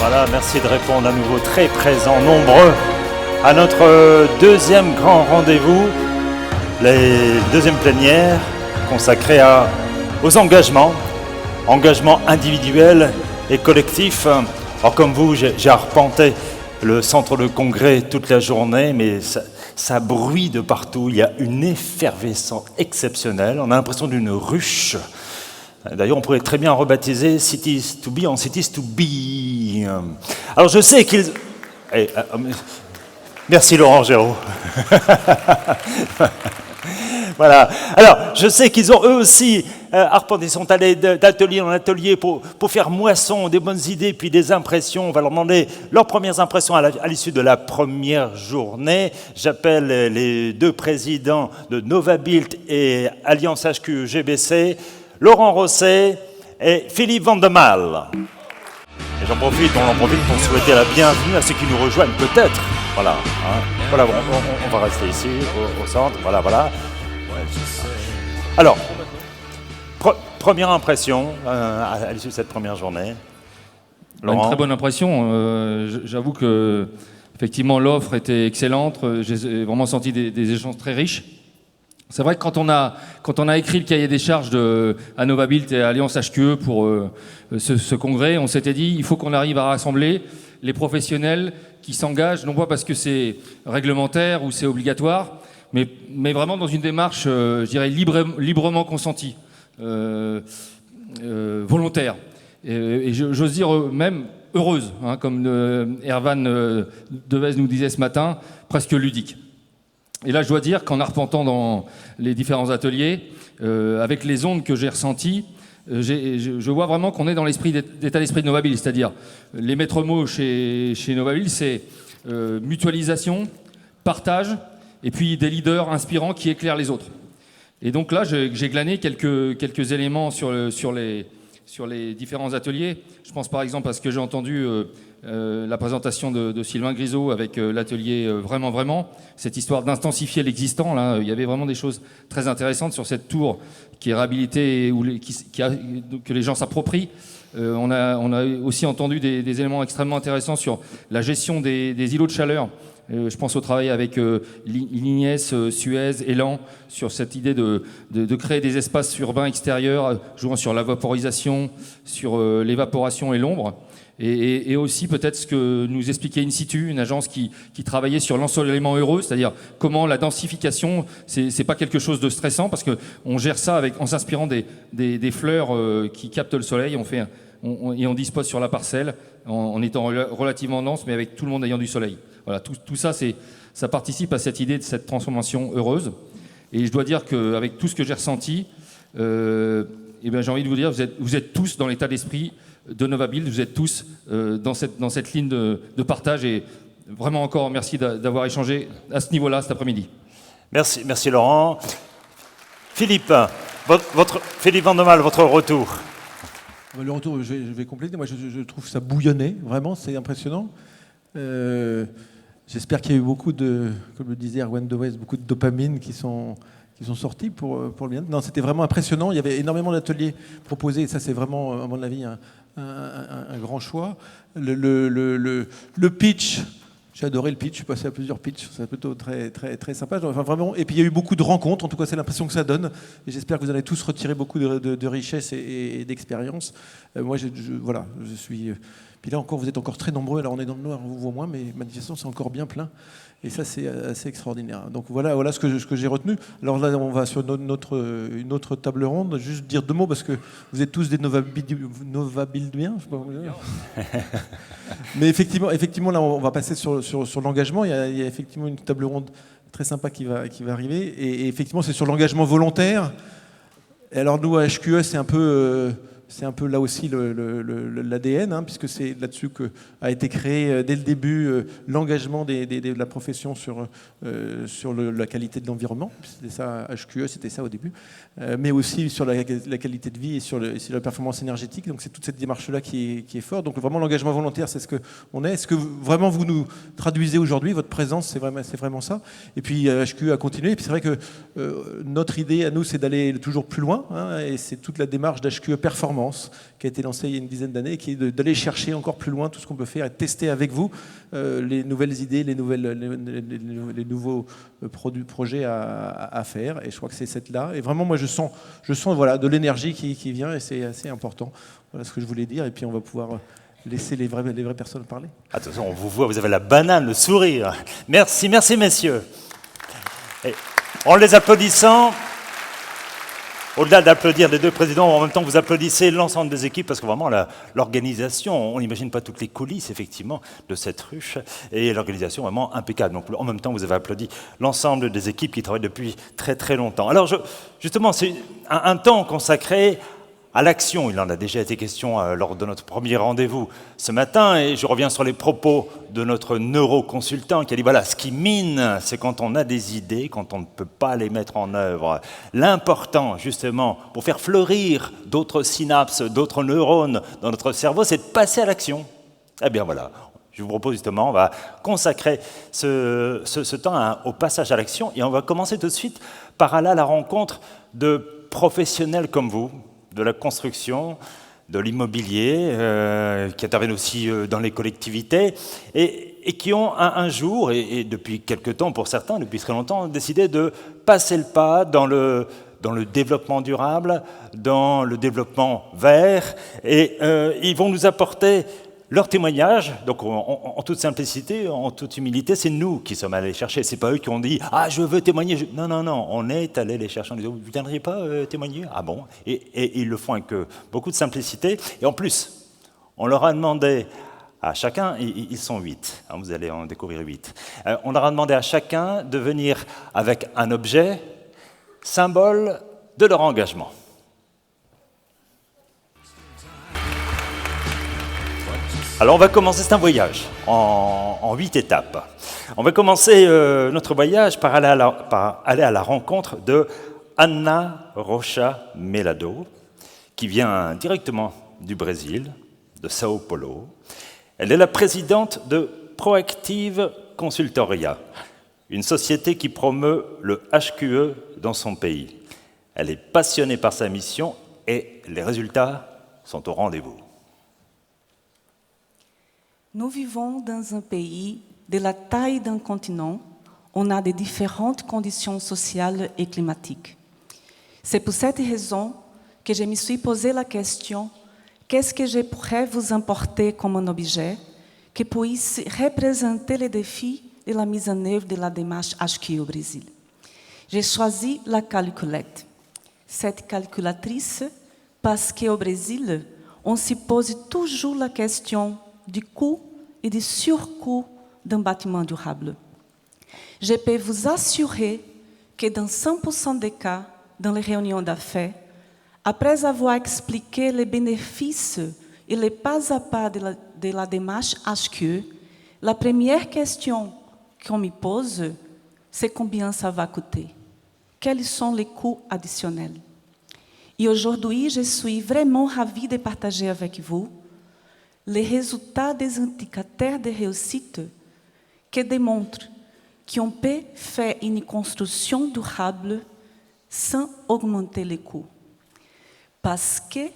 Voilà, merci de répondre à nouveau très présents, nombreux, à notre deuxième grand rendez-vous, les deuxième plénière consacrée aux engagements individuels et collectifs. Alors comme vous, j'ai arpenté le centre de congrès toute la journée, mais ça bruit de partout, il y a une effervescence exceptionnelle, on a l'impression d'une ruche. D'ailleurs, on pourrait très bien rebaptiser Cities to Be en Cities to Be. Alors, je sais qu'ils... Merci Laurent Géraud. Voilà. Alors, je sais qu'ils ont eux aussi arpenté, ils sont allés d'atelier en atelier pour faire moisson, des bonnes idées, puis des impressions. On va leur demander leurs premières impressions à l'issue de la première journée. J'appelle les deux présidents de Novabuild et Alliance HQ-GBC, Laurent Rosset et Philippe Vandemal. Et on en profite pour souhaiter la bienvenue à ceux qui nous rejoignent peut-être. Voilà, hein. Voilà, on va rester ici, au centre, voilà. Alors, première impression à l'issue de cette première journée. Laurent. Une très bonne impression. J'avoue que effectivement l'offre était excellente. J'ai vraiment senti des échanges très riches. C'est vrai que quand on a écrit le cahier des charges à Novabuild et à Alliance HQE pour ce congrès, on s'était dit il faut qu'on arrive à rassembler les professionnels qui s'engagent, non pas parce que c'est réglementaire ou c'est obligatoire, mais vraiment dans une démarche, je dirais, librement consentie, volontaire. Et j'ose dire même heureuse, hein, comme Erwan Devez nous disait ce matin, presque ludique. Et là, je dois dire qu'en arpentant dans les différents ateliers, avec les ondes que j'ai ressenties, je vois vraiment qu'on est dans l'état d'esprit de Novabuild. C'est-à-dire, les maîtres mots chez Novabuild, c'est mutualisation, partage, et puis des leaders inspirants qui éclairent les autres. Et donc là, j'ai glané quelques éléments sur les différents ateliers. Je pense par exemple à ce que j'ai entendu la présentation de Sylvain Grisot avec l'atelier Vraiment, cette histoire d'intensifier l'existant. Là, il y avait vraiment des choses très intéressantes sur cette tour qui est réhabilitée que les gens s'approprient. On a aussi entendu des éléments extrêmement intéressants sur la gestion des îlots de chaleur. Je pense au travail avec Lignes, Suez, Elan, sur cette idée de créer des espaces urbains extérieurs, jouant sur la vaporisation, sur l'évaporation et l'ombre. Et aussi peut-être ce que nous expliquait In Situ, une agence qui travaillait sur l'ensoleillement heureux, c'est-à-dire comment la densification, c'est pas quelque chose de stressant, parce qu'on gère ça en s'inspirant des fleurs qui captent le soleil, et on dispose sur la parcelle en étant relativement dense, mais avec tout le monde ayant du soleil. Voilà, tout ça, ça participe à cette idée de cette transformation heureuse. Et je dois dire qu'avec tout ce que j'ai ressenti, j'ai envie de vous dire, vous êtes tous dans l'état d'esprit de Novabuild, vous êtes tous dans cette ligne de partage. Et vraiment encore, merci d'avoir échangé à ce niveau-là cet après-midi. Merci Laurent. Philippe, Philippe Vandemal, votre retour. Le retour, je vais compléter. Moi, je trouve ça bouillonnait, vraiment, c'est impressionnant. J'espère qu'il y a eu beaucoup comme le disait Erwan Devez, beaucoup de dopamine qui sont sortis pour le bien. Non, c'était vraiment impressionnant. Il y avait énormément d'ateliers proposés, et ça, c'est vraiment, à mon avis, un grand choix. Le pitch, j'ai adoré le pitch. Je suis passé à plusieurs pitchs. C'est plutôt très, très, très sympa. Enfin, vraiment. Et puis, il y a eu beaucoup de rencontres. En tout cas, c'est l'impression que ça donne. Et j'espère que vous allez tous retirer beaucoup de richesse et d'expérience. Moi, je suis... Puis là encore, vous êtes encore très nombreux. Alors on est dans le noir, on vous voit moins, mais manifestement c'est encore bien plein. Et ça, c'est assez extraordinaire. Donc voilà ce que j'ai retenu. Alors là, on va sur une autre table ronde. Juste dire 2 mots, parce que vous êtes tous des Novabuildiens, je sais pas comment dire. Mais effectivement, là, on va passer sur l'engagement. Il y a effectivement une table ronde très sympa qui va arriver. Et effectivement, c'est sur l'engagement volontaire. Et alors nous, à HQE, c'est un peu là aussi l'ADN, hein, puisque c'est là-dessus qu'a été créé dès le début l'engagement de la profession sur la qualité de l'environnement. C'était ça, HQE, c'était ça au début. Mais aussi sur la qualité de vie et sur la performance énergétique. Donc c'est toute cette démarche-là qui est forte. Donc vraiment l'engagement volontaire, c'est ce qu'on est. Est-ce que vraiment vous nous traduisez aujourd'hui, votre présence, c'est vraiment ça. Et puis HQE a continué. Et puis c'est vrai que notre idée à nous, c'est d'aller toujours plus loin. Hein, et c'est toute la démarche d'HQE performance performance qui a été lancée il y a une dizaine d'années et qui est d'aller chercher encore plus loin tout ce qu'on peut faire et tester avec vous les nouvelles idées, les nouveaux projets à faire. Et je crois que c'est cette-là. Et vraiment, moi, je sens voilà, de l'énergie qui vient et c'est assez important. Voilà ce que je voulais dire. Et puis, on va pouvoir laisser les vraies personnes parler. Attention, on vous voit, vous avez la banane, le sourire. Merci, merci, messieurs. Et en les applaudissant, au-delà d'applaudir les deux présidents, en même temps, vous applaudissez l'ensemble des équipes, parce que vraiment, l'organisation, on n'imagine pas toutes les coulisses, effectivement, de cette ruche, et l'organisation vraiment impeccable. Donc, en même temps, vous avez applaudi l'ensemble des équipes qui travaillent depuis très, très longtemps. Alors, justement, c'est un temps consacré à l'action. Il en a déjà été question lors de notre premier rendez-vous ce matin, et je reviens sur les propos de notre neuroconsultant qui a dit, voilà, ce qui mine, c'est quand on a des idées, quand on ne peut pas les mettre en œuvre. L'important, justement, pour faire fleurir d'autres synapses, d'autres neurones dans notre cerveau, c'est de passer à l'action. Eh bien voilà, je vous propose justement, on va consacrer ce temps au passage à l'action, et on va commencer tout de suite par aller à la rencontre de professionnels comme vous, de la construction, de l'immobilier, qui interviennent aussi dans les collectivités, et qui ont un jour, et depuis quelque temps pour certains, depuis très longtemps, décidé de passer le pas dans le développement durable, dans le développement vert, et ils vont nous apporter leur témoignage. Donc en toute simplicité, en toute humilité, c'est nous qui sommes allés les chercher. C'est pas eux qui ont dit « Ah, je veux témoigner ». Non, non, non, on est allés les chercher. On dit « Vous ne viendriez pas témoigner ?» Ah bon, et ils le font avec beaucoup de simplicité. Et en plus, on leur a demandé à chacun, ils sont 8, hein, vous allez en découvrir 8, on leur a demandé à chacun de venir avec un objet, symbole de leur engagement. Alors on va commencer, c'est un voyage en 8 étapes. On va commencer notre voyage par aller à la rencontre de Ana Rocha Melado, qui vient directement du Brésil, de Sao Paulo. Elle est la présidente de Proactive Consultoria, une société qui promeut le HQE dans son pays. Elle est passionnée par sa mission et les résultats sont au rendez-vous. Nous vivons dans un pays de la taille d'un continent. On a de différentes conditions sociales et climatiques. C'est pour cette raison que je me suis posé la question: qu'est-ce que je pourrais vous importer comme un objet qui puisse représenter les défis de la mise en œuvre de la démarche HQE au Brésil? J'ai choisi la calculette. Cette calculatrice, parce qu'au Brésil, on se pose toujours la question du coût et du surcoût d'un bâtiment durable. Je peux vous assurer que dans 100% des cas, dans les réunions d'affaires, après avoir expliqué les bénéfices et les pas à pas de la démarche HQE, la première question qu'on me pose, c'est combien ça va coûter? Quels sont les coûts additionnels? Et aujourd'hui, je suis vraiment ravie de partager avec vous les résultats des indicateurs de réussite qui démontrent qu'on peut faire une construction durable sans augmenter les coûts. Parce que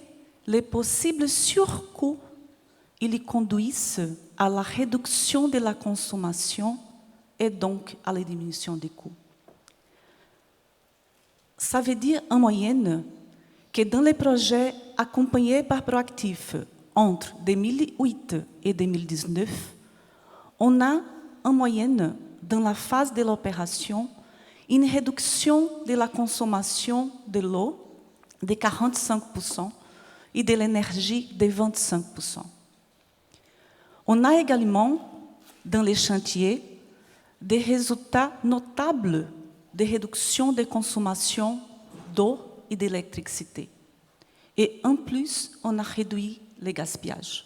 les possibles surcoûts, ils conduisent à la réduction de la consommation et donc à la diminution des coûts. Ça veut dire, en moyenne, que dans les projets accompagnés par Proactif, entre 2008 et 2019, on a, en moyenne, dans la phase de l'opération, une réduction de la consommation de l'eau de 45% et de l'énergie de 25%. On a également, dans les chantiers, des résultats notables de réduction de consommation d'eau et d'électricité. Et en plus, on a réduit les gaspillages.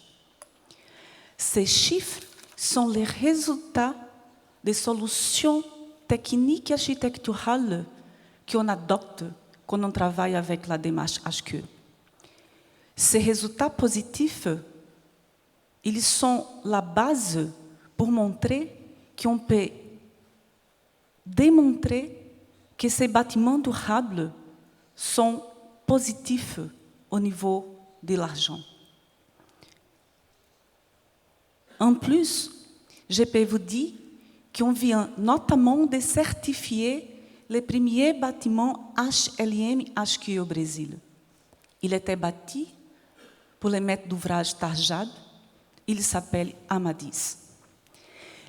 Ces chiffres sont les résultats des solutions techniques et architecturales qu'on adopte quand on travaille avec la démarche HQE. Ces résultats positifs, ils sont la base pour montrer qu'on peut démontrer que ces bâtiments durables sont positifs au niveau de l'argent. En plus, je peux vous dire qu'on vient notamment de certifier le premier bâtiment HLM-HQ au Brésil. Il était bâti pour le maître d'ouvrage Tarjad. Il s'appelle Amadis.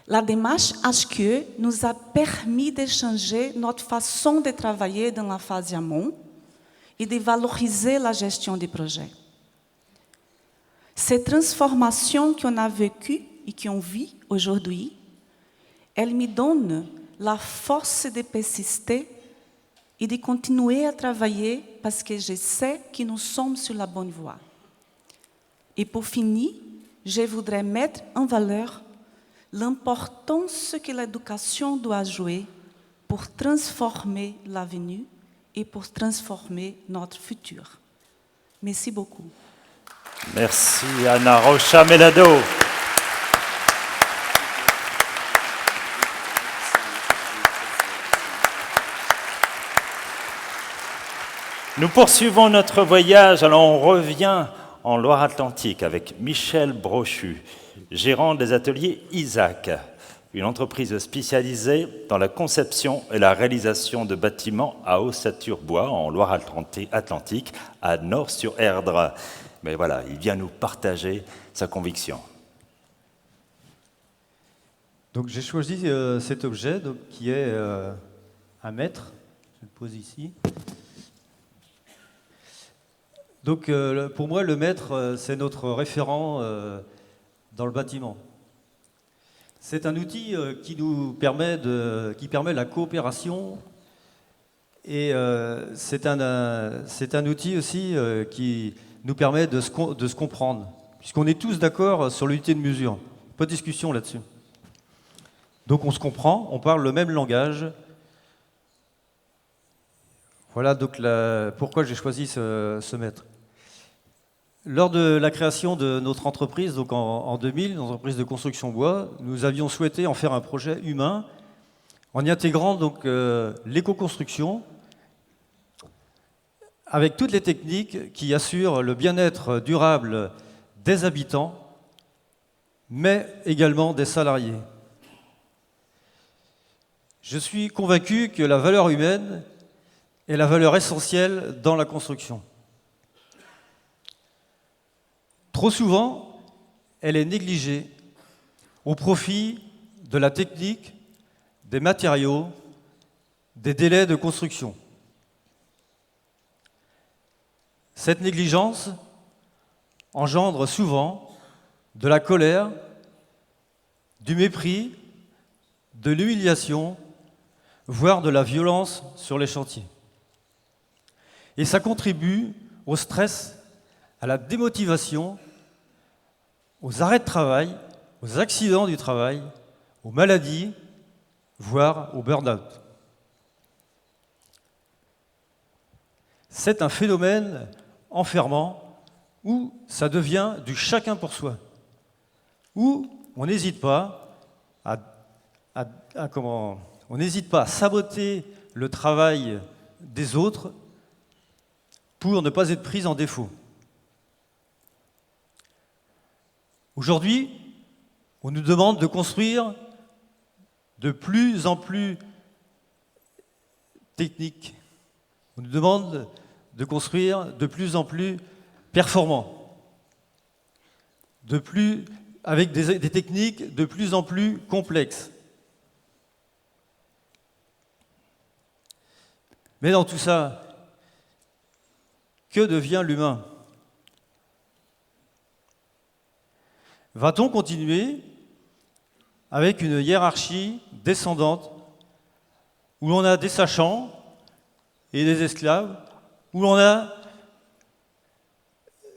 La démarche HQE nous a permis de changer notre façon de travailler dans la phase amont et de valoriser la gestion des projets. Ces transformations qu'on a vécues et qu'on vit aujourd'hui, elles me donnent la force de persister et de continuer à travailler parce que je sais que nous sommes sur la bonne voie. Et pour finir, je voudrais mettre en valeur l'importance que l'éducation doit jouer pour transformer l'avenir et pour transformer notre futur. Merci beaucoup. Merci Ana Rocha Melado. Nous poursuivons notre voyage, alors on revient en Loire-Atlantique avec Michel Brochu, gérant des ateliers Isaac, une entreprise spécialisée dans la conception et la réalisation de bâtiments à ossature-bois en Loire-Atlantique, à Nort-sur-Erdre. Mais voilà, il vient nous partager sa conviction. Donc j'ai choisi cet objet qui est un mètre. Je le pose ici. Donc pour moi, le mètre, c'est notre référent dans le bâtiment. C'est un outil qui permet la coopération et c'est un outil aussi qui nous permet de se comprendre, puisqu'on est tous d'accord sur l'unité de mesure. Pas de discussion là-dessus. Donc on se comprend, on parle le même langage. Voilà donc pourquoi j'ai choisi ce mètre. Lors de la création de notre entreprise, donc en 2000, une entreprise de construction bois, nous avions souhaité en faire un projet humain en y intégrant donc l'éco-construction avec toutes les techniques qui assurent le bien-être durable des habitants, mais également des salariés. Je suis convaincu que la valeur humaine est la valeur essentielle dans la construction. Trop souvent, elle est négligée au profit de la technique, des matériaux, des délais de construction. Cette négligence engendre souvent de la colère, du mépris, de l'humiliation, voire de la violence sur les chantiers. Et ça contribue au stress, à la démotivation, aux arrêts de travail, aux accidents du travail, aux maladies, voire au burn-out. C'est un phénomène enfermant où ça devient du chacun pour soi, où on n'hésite pas à saboter le travail des autres pour ne pas être pris en défaut. Aujourd'hui, on nous demande de construire de plus en plus technique. On nous demande de construire de plus en plus performant, avec des techniques de plus en plus complexes. Mais dans tout ça, que devient l'humain ? Va-t-on continuer avec une hiérarchie descendante où l'on a des sachants et des esclaves, où l'on a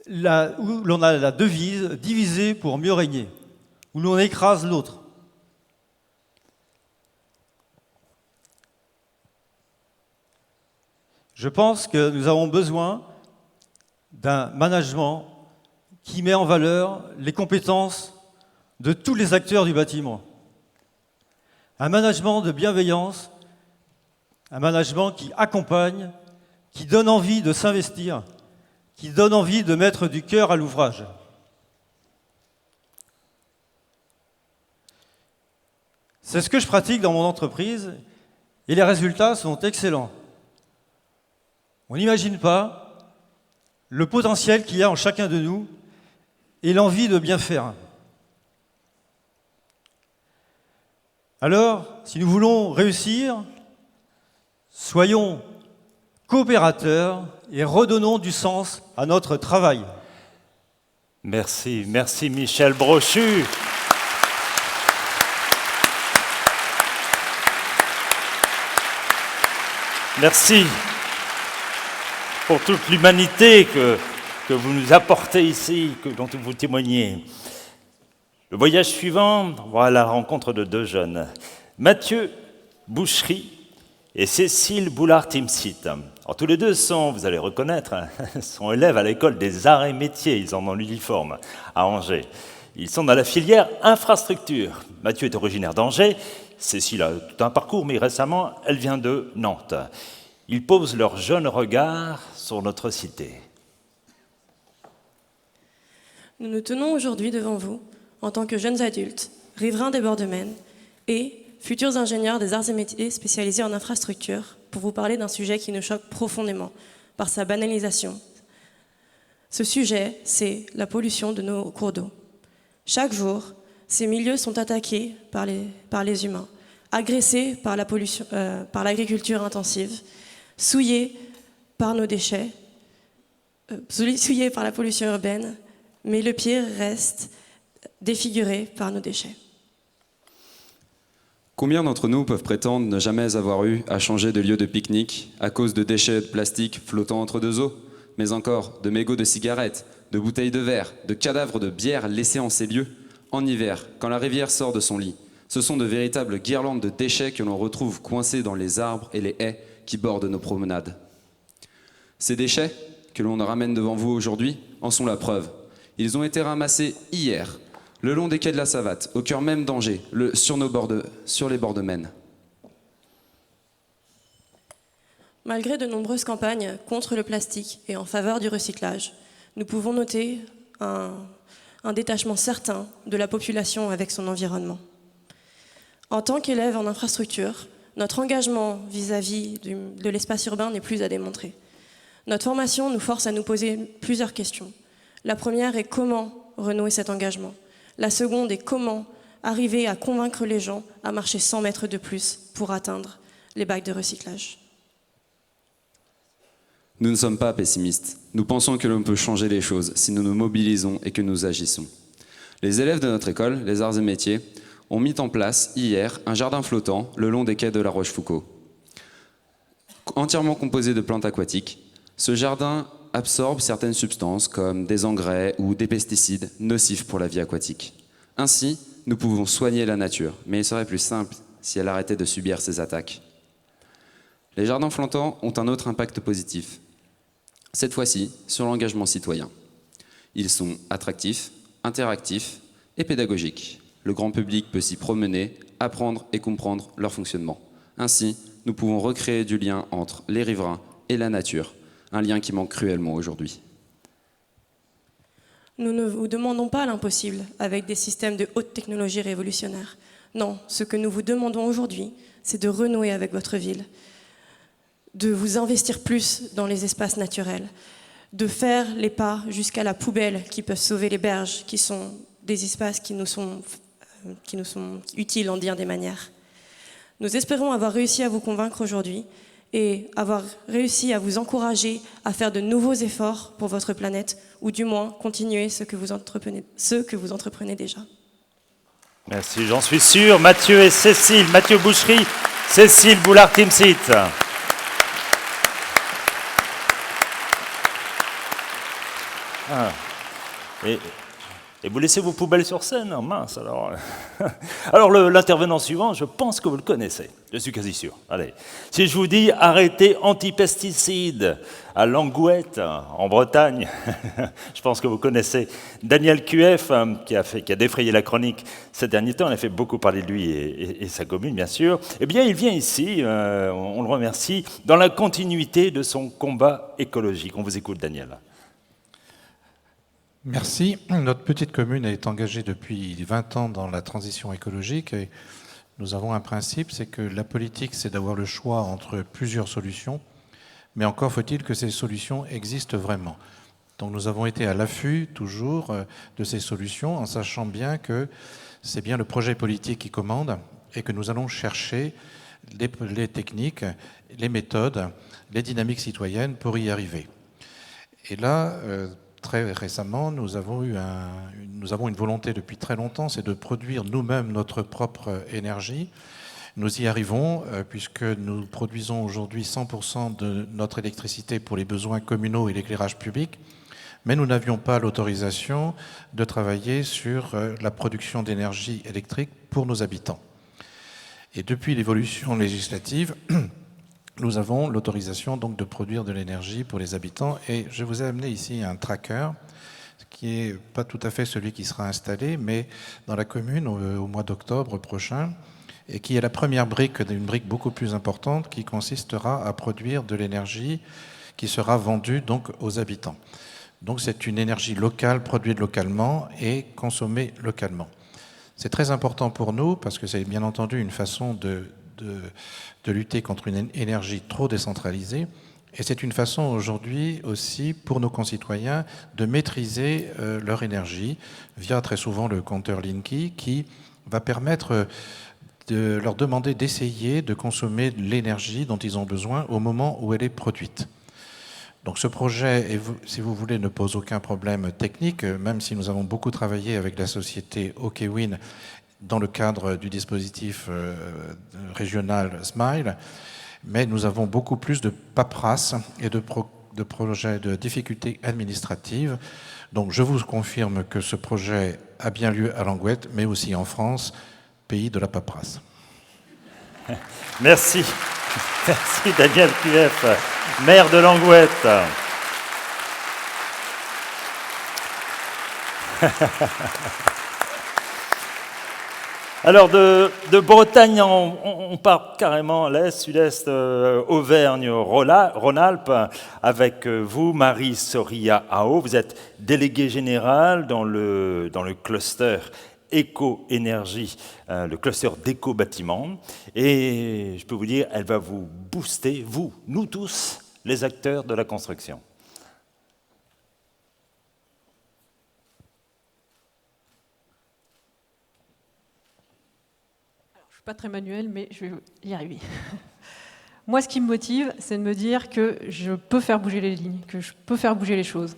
la devise « diviser pour mieux régner », où l'on écrase l'autre? Je pense que nous avons besoin d'un management qui met en valeur les compétences de tous les acteurs du bâtiment. Un management de bienveillance, un management qui accompagne, qui donne envie de s'investir, qui donne envie de mettre du cœur à l'ouvrage. C'est ce que je pratique dans mon entreprise et les résultats sont excellents. On n'imagine pas le potentiel qu'il y a en chacun de nous et l'envie de bien faire. Alors, si nous voulons réussir, soyons coopérateurs et redonnons du sens à notre travail. Merci, merci Michel Brochu. Merci pour toute l'humanité que vous nous apportez ici, dont vous témoignez. Le voyage suivant, voilà la rencontre de deux jeunes, Mathieu Boucherie et Cécile Boulard-Timsit. Alors, tous les deux sont, vous allez reconnaître, sont élèves à l'école des arts et métiers, ils en ont l'uniforme à Angers. Ils sont dans la filière infrastructure. Mathieu est originaire d'Angers, Cécile a tout un parcours, mais récemment, elle vient de Nantes. Ils posent leur jeune regard sur notre cité. Nous nous tenons aujourd'hui devant vous en tant que jeunes adultes, riverains des bords de Maine et futurs ingénieurs des arts et métiers spécialisés en infrastructure pour vous parler d'un sujet qui nous choque profondément par sa banalisation. Ce sujet, c'est la pollution de nos cours d'eau. Chaque jour, ces milieux sont attaqués par les humains, agressés par la pollution, par l'agriculture intensive, souillés par nos déchets, souillés par la pollution urbaine, mais le pire reste défiguré par nos déchets. Combien d'entre nous peuvent prétendre ne jamais avoir eu à changer de lieu de pique-nique à cause de déchets de plastique flottant entre deux eaux, mais encore de mégots de cigarettes, de bouteilles de verre, de cadavres de bière laissés en ces lieux, en hiver, quand la rivière sort de son lit. Ce sont de véritables guirlandes de déchets que l'on retrouve coincés dans les arbres et les haies qui bordent nos promenades. Ces déchets, que l'on ramène devant vous aujourd'hui, en sont la preuve. Ils ont été ramassés hier, le long des quais de la Savate, au cœur même d'Angers, sur les bords de Maine. Malgré de nombreuses campagnes contre le plastique et en faveur du recyclage, nous pouvons noter un détachement certain de la population avec son environnement. En tant qu'élève en infrastructure, notre engagement vis-à-vis de l'espace urbain n'est plus à démontrer. Notre formation nous force à nous poser plusieurs questions. La première est comment renouer cet engagement. La seconde est comment arriver à convaincre les gens à marcher 100 mètres de plus pour atteindre les bacs de recyclage. Nous ne sommes pas pessimistes. Nous pensons que l'on peut changer les choses si nous nous mobilisons et que nous agissons. Les élèves de notre école, les arts et métiers, ont mis en place hier un jardin flottant le long des quais de la Rochefoucauld. Entièrement composé de plantes aquatiques, ce jardin absorbe certaines substances comme des engrais ou des pesticides nocifs pour la vie aquatique. Ainsi, nous pouvons soigner la nature, mais il serait plus simple si elle arrêtait de subir ces attaques. Les jardins flottants ont un autre impact positif, cette fois-ci sur l'engagement citoyen. Ils sont attractifs, interactifs et pédagogiques. Le grand public peut s'y promener, apprendre et comprendre leur fonctionnement. Ainsi, nous pouvons recréer du lien entre les riverains et la nature, un lien qui manque cruellement aujourd'hui. Nous ne vous demandons pas l'impossible avec des systèmes de haute technologie révolutionnaires. Non, ce que nous vous demandons aujourd'hui, c'est de renouer avec votre ville, de vous investir plus dans les espaces naturels, de faire les pas jusqu'à la poubelle qui peuvent sauver les berges, qui sont des espaces qui nous sont utiles en bien des manières. Nous espérons avoir réussi à vous convaincre aujourd'hui et avoir réussi à vous encourager à faire de nouveaux efforts pour votre planète, ou du moins continuer ce que vous entreprenez déjà. Merci, j'en suis sûr. Mathieu et Cécile, Mathieu Boucherie, Cécile Boulard-Timsit. Et vous laissez vos poubelles sur scène? Oh, mince, alors. Alors, l'intervenant suivant, je pense que vous le connaissez. Je suis quasi sûr. Allez. Si je vous dis arrêtez antipesticides à Langouette, en Bretagne, je pense que vous connaissez Daniel QF, qui a défrayé la chronique ces derniers temps. On a fait beaucoup parler de lui et sa commune, bien sûr. Eh bien, il vient ici, on le remercie, dans la continuité de son combat écologique. On vous écoute, Daniel. Merci. Notre petite commune est engagée depuis 20 ans dans la transition écologique et nous avons un principe, c'est que la politique, c'est d'avoir le choix entre plusieurs solutions, mais encore faut-il que ces solutions existent vraiment. Donc nous avons été à l'affût toujours de ces solutions en sachant bien que c'est bien le projet politique qui commande et que nous allons chercher les techniques, les méthodes, les dynamiques citoyennes pour y arriver. Et là, très récemment, nous avons une volonté depuis très longtemps, c'est de produire nous-mêmes notre propre énergie. Nous y arrivons puisque nous produisons aujourd'hui 100% de notre électricité pour les besoins communaux et l'éclairage public, mais nous n'avions pas l'autorisation de travailler sur la production d'énergie électrique pour nos habitants. Et depuis l'évolution législative, nous avons l'autorisation donc de produire de l'énergie pour les habitants. Et je vous ai amené ici un tracker, qui n'est pas tout à fait celui qui sera installé, mais dans la commune au mois d'octobre prochain, et qui est la première brique d'une brique beaucoup plus importante qui consistera à produire de l'énergie qui sera vendue donc aux habitants. Donc c'est une énergie locale, produite localement et consommée localement. C'est très important pour nous parce que c'est bien entendu une façon de lutter contre une énergie trop décentralisée. Et c'est une façon aujourd'hui aussi pour nos concitoyens de maîtriser leur énergie via très souvent le compteur Linky qui va permettre de leur demander d'essayer de consommer l'énergie dont ils ont besoin au moment où elle est produite. Donc ce projet, si vous voulez, ne pose aucun problème technique, même si nous avons beaucoup travaillé avec la société OKWin dans le cadre du dispositif régional SMILE, mais nous avons beaucoup plus de paperasse et de projets de difficultés administratives. Donc je vous confirme que ce projet a bien lieu à Langouette, mais aussi en France, pays de la paperasse. Merci. Merci Daniel QF, maire de Langouette. Alors de Bretagne, on part carrément à l'est, sud-est, Auvergne-Rhône-Alpes, avec vous, Marie Soria Ao. Vous êtes déléguée générale dans le cluster éco-énergie, le cluster d'éco-bâtiment. Et je peux vous dire, elle va vous booster, vous, nous tous, les acteurs de la construction. Je ne suis pas très manuelle, mais je vais y arriver. Moi, ce qui me motive, c'est de me dire que je peux faire bouger les lignes, que je peux faire bouger les choses.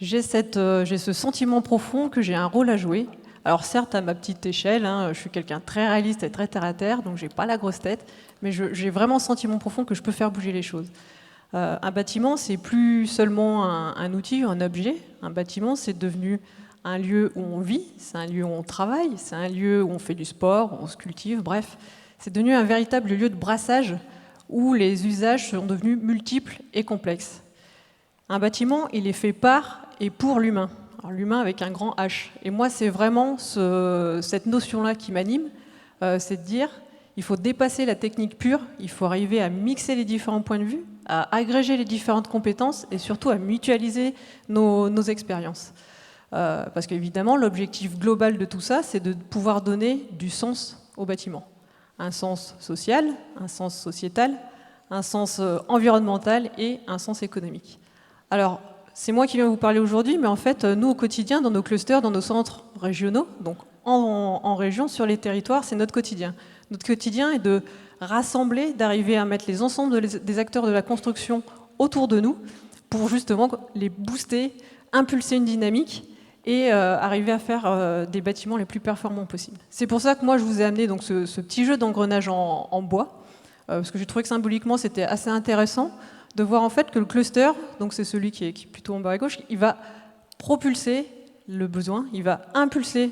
J'ai ce sentiment profond que j'ai un rôle à jouer. Alors certes, à ma petite échelle, je suis quelqu'un de très réaliste et très terre-à-terre, donc j'ai pas la grosse tête, mais j'ai vraiment ce sentiment profond que je peux faire bouger les choses. Un bâtiment, c'est plus seulement un outil, un objet. Un bâtiment, c'est devenu un lieu où on vit, c'est un lieu où on travaille, c'est un lieu où on fait du sport, où on se cultive, bref. C'est devenu un véritable lieu de brassage où les usages sont devenus multiples et complexes. Un bâtiment, il est fait par et pour l'humain. L'humain avec un grand H. Et moi, c'est vraiment cette notion-là qui m'anime, c'est de dire, il faut dépasser la technique pure, il faut arriver à mixer les différents points de vue, à agréger les différentes compétences et surtout à mutualiser nos expériences. Parce qu'évidemment, l'objectif global de tout ça, c'est de pouvoir donner du sens au bâtiment. Un sens social, un sens sociétal, un sens environnemental et un sens économique. Alors, c'est moi qui viens vous parler aujourd'hui, mais en fait, nous, au quotidien, dans nos clusters, dans nos centres régionaux, donc en région, sur les territoires, c'est notre quotidien. Notre quotidien est de rassembler, d'arriver à mettre les ensembles des acteurs de la construction autour de nous pour justement les booster, impulser une dynamique et arriver à faire des bâtiments les plus performants possibles. C'est pour ça que moi, je vous ai amené donc, ce petit jeu d'engrenage en bois, parce que j'ai trouvé que symboliquement, c'était assez intéressant de voir en fait que le cluster, donc c'est celui qui est plutôt en bas à gauche, il va propulser le besoin, il va impulser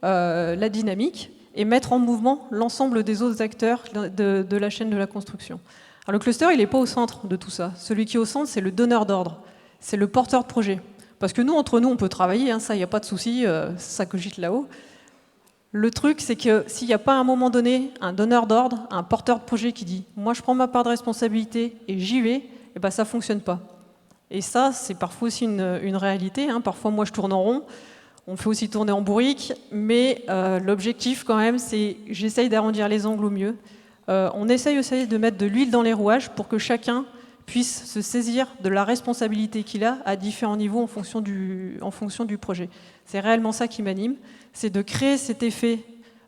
la dynamique et mettre en mouvement l'ensemble des autres acteurs de la chaîne de la construction. Alors le cluster, il n'est pas au centre de tout ça. Celui qui est au centre, c'est le donneur d'ordre, c'est le porteur de projet. Parce que nous, entre nous, on peut travailler, ça, il n'y a pas de souci, ça cogite là-haut. Le truc, c'est que s'il n'y a pas à un moment donné un donneur d'ordre, un porteur de projet qui dit « moi, je prends ma part de responsabilité et j'y vais », eh ben, ça ne fonctionne pas. Et ça, c'est parfois aussi une réalité. Parfois, moi, je tourne en rond. On fait aussi tourner en bourrique. Mais l'objectif, quand même, c'est j'essaye d'arrondir les angles au mieux. On essaye aussi de mettre de l'huile dans les rouages pour que chacun puisse se saisir de la responsabilité qu'il a à différents niveaux en fonction du projet. C'est réellement ça qui m'anime. C'est de créer cet effet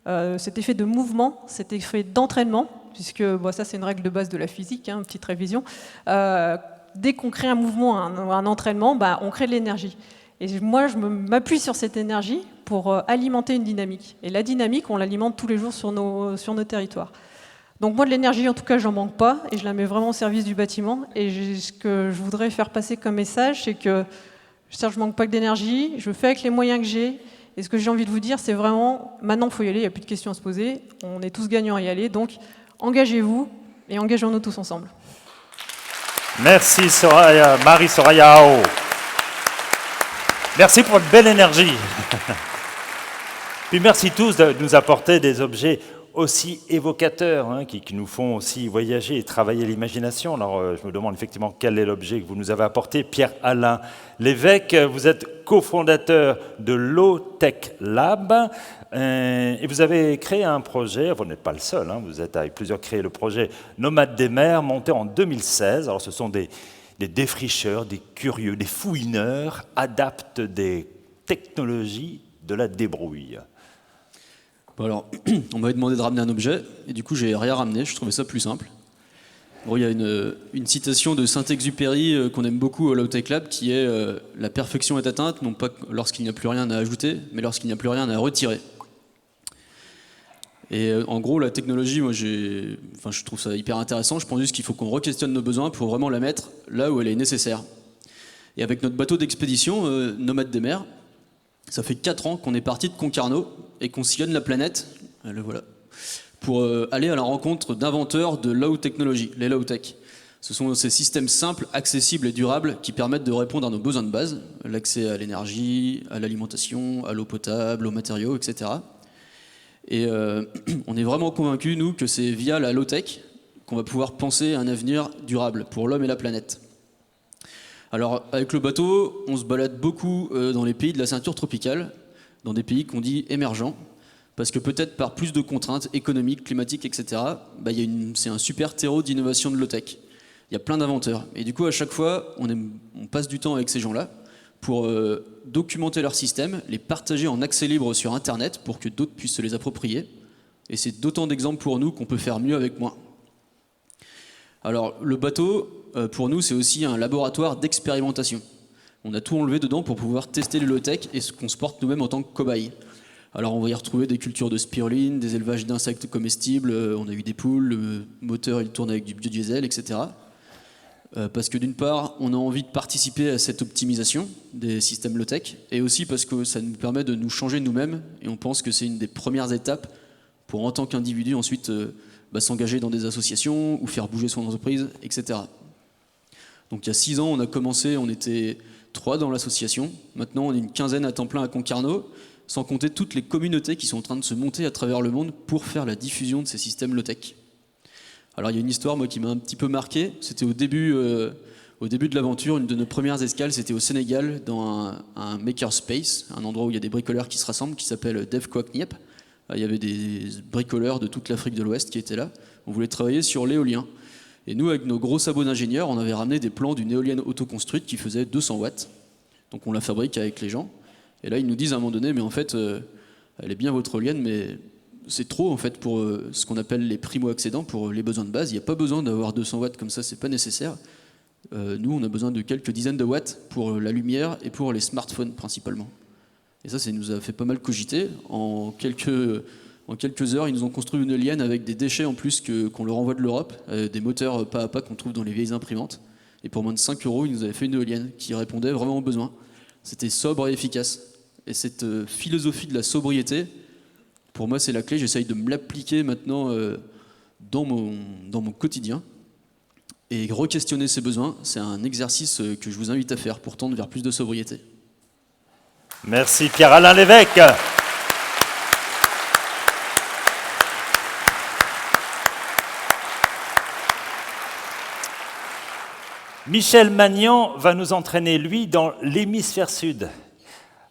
de mouvement, cet effet d'entraînement, puisque ça c'est une règle de base de la physique, une petite révision. Dès qu'on crée un mouvement, un entraînement, on crée de l'énergie. Et moi, je m'appuie sur cette énergie pour alimenter une dynamique. Et la dynamique, on l'alimente tous les jours sur nos territoires. Donc moi, de l'énergie, en tout cas, j'en manque pas, et je la mets vraiment au service du bâtiment. Et ce que je voudrais faire passer comme message, c'est que je manque pas que d'énergie, je fais avec les moyens que j'ai. Et ce que j'ai envie de vous dire, c'est vraiment, maintenant, il faut y aller, il n'y a plus de questions à se poser. On est tous gagnants à y aller, donc engagez-vous et engageons-nous tous ensemble. Merci Soraya, Marie-Soraya Ao. Merci pour votre belle énergie. Puis merci tous de nous apporter des objets aussi évocateurs, qui nous font aussi voyager et travailler l'imagination. Alors, je me demande effectivement quel est l'objet que vous nous avez apporté. Pierre-Alain Lévesque, vous êtes cofondateur de Low-Tech Lab et vous avez créé un projet, vous n'êtes pas le seul, vous êtes avec plusieurs créé le projet Nomades des mers, monté en 2016. Alors, ce sont des défricheurs, des curieux, des fouineurs, adaptent des technologies de la débrouille. Bon alors, on m'avait demandé de ramener un objet, et du coup j'ai rien ramené, je trouvais ça plus simple. Bon, il y a une citation de Saint-Exupéry qu'on aime beaucoup au Low-Tech Lab, qui est « La perfection est atteinte, non pas lorsqu'il n'y a plus rien à ajouter, mais lorsqu'il n'y a plus rien à retirer ». Et en gros, la technologie, moi je trouve ça hyper intéressant, je pense juste qu'il faut qu'on re-questionne nos besoins pour vraiment la mettre là où elle est nécessaire. Et avec notre bateau d'expédition, Nomades des mers, ça fait 4 ans qu'on est parti de Concarneau et qu'on sillonne la planète, le voilà, pour aller à la rencontre d'inventeurs de low technology, les low tech. Ce sont ces systèmes simples, accessibles et durables qui permettent de répondre à nos besoins de base, l'accès à l'énergie, à l'alimentation, à l'eau potable, aux matériaux, etc. Et on est vraiment convaincus, nous, que c'est via la low tech qu'on va pouvoir penser à un avenir durable pour l'homme et la planète. Alors, avec le bateau, on se balade beaucoup dans les pays de la ceinture tropicale, dans des pays qu'on dit émergents, parce que peut-être par plus de contraintes économiques, climatiques, etc., c'est un super terreau d'innovation de low-tech. Il y a plein d'inventeurs. Et du coup, à chaque fois, on passe du temps avec ces gens-là pour documenter leurs systèmes, les partager en accès libre sur Internet pour que d'autres puissent se les approprier. Et c'est d'autant d'exemples pour nous qu'on peut faire mieux avec moins. Alors, le bateau, pour nous, c'est aussi un laboratoire d'expérimentation. On a tout enlevé dedans pour pouvoir tester les low-tech et ce qu'on se porte nous-mêmes en tant que cobayes. Alors, on va y retrouver des cultures de spiruline, des élevages d'insectes comestibles, on a eu des poules, le moteur il tourne avec du biodiesel, etc. Parce que d'une part, on a envie de participer à cette optimisation des systèmes low-tech et aussi parce que ça nous permet de nous changer nous-mêmes et on pense que c'est une des premières étapes pour, en tant qu'individu, ensuite s'engager dans des associations ou faire bouger son entreprise, etc. Donc il y a 6 ans, on a commencé, on était 3 dans l'association. Maintenant, on est une quinzaine à temps plein à Concarneau, sans compter toutes les communautés qui sont en train de se monter à travers le monde pour faire la diffusion de ces systèmes low-tech. Alors il y a une histoire moi, qui m'a un petit peu marqué. C'était au début de l'aventure, une de nos premières escales, c'était au Sénégal, dans un makerspace, un endroit où il y a des bricoleurs qui se rassemblent, qui s'appelle Dev Kwakniep. Il y avait des bricoleurs de toute l'Afrique de l'Ouest qui étaient là. On voulait travailler sur l'éolien. Et nous, avec nos gros sabots d'ingénieurs, on avait ramené des plans d'une éolienne autoconstruite qui faisait 200 watts. Donc on la fabrique avec les gens. Et là, ils nous disent à un moment donné, mais en fait, elle est bien votre éolienne, mais c'est trop en fait pour ce qu'on appelle les primo-accédants, pour les besoins de base. Il n'y a pas besoin d'avoir 200 watts comme ça, c'est pas nécessaire. Nous, on a besoin de quelques dizaines de watts pour la lumière et pour les smartphones principalement. Et ça nous a fait pas mal cogiter. En quelques heures, ils nous ont construit une éolienne avec des déchets en plus qu'on leur envoie de l'Europe, des moteurs pas à pas qu'on trouve dans les vieilles imprimantes. Et pour moins de 5 €, ils nous avaient fait une éolienne qui répondait vraiment aux besoins. C'était sobre et efficace. Et cette philosophie de la sobriété, pour moi, c'est la clé. J'essaye de me l'appliquer maintenant dans mon quotidien. Et re-questionner ses besoins, c'est un exercice que je vous invite à faire pour tendre vers plus de sobriété. Merci Pierre-Alain Lévesque. Michel Magnan va nous entraîner, lui, dans l'hémisphère sud.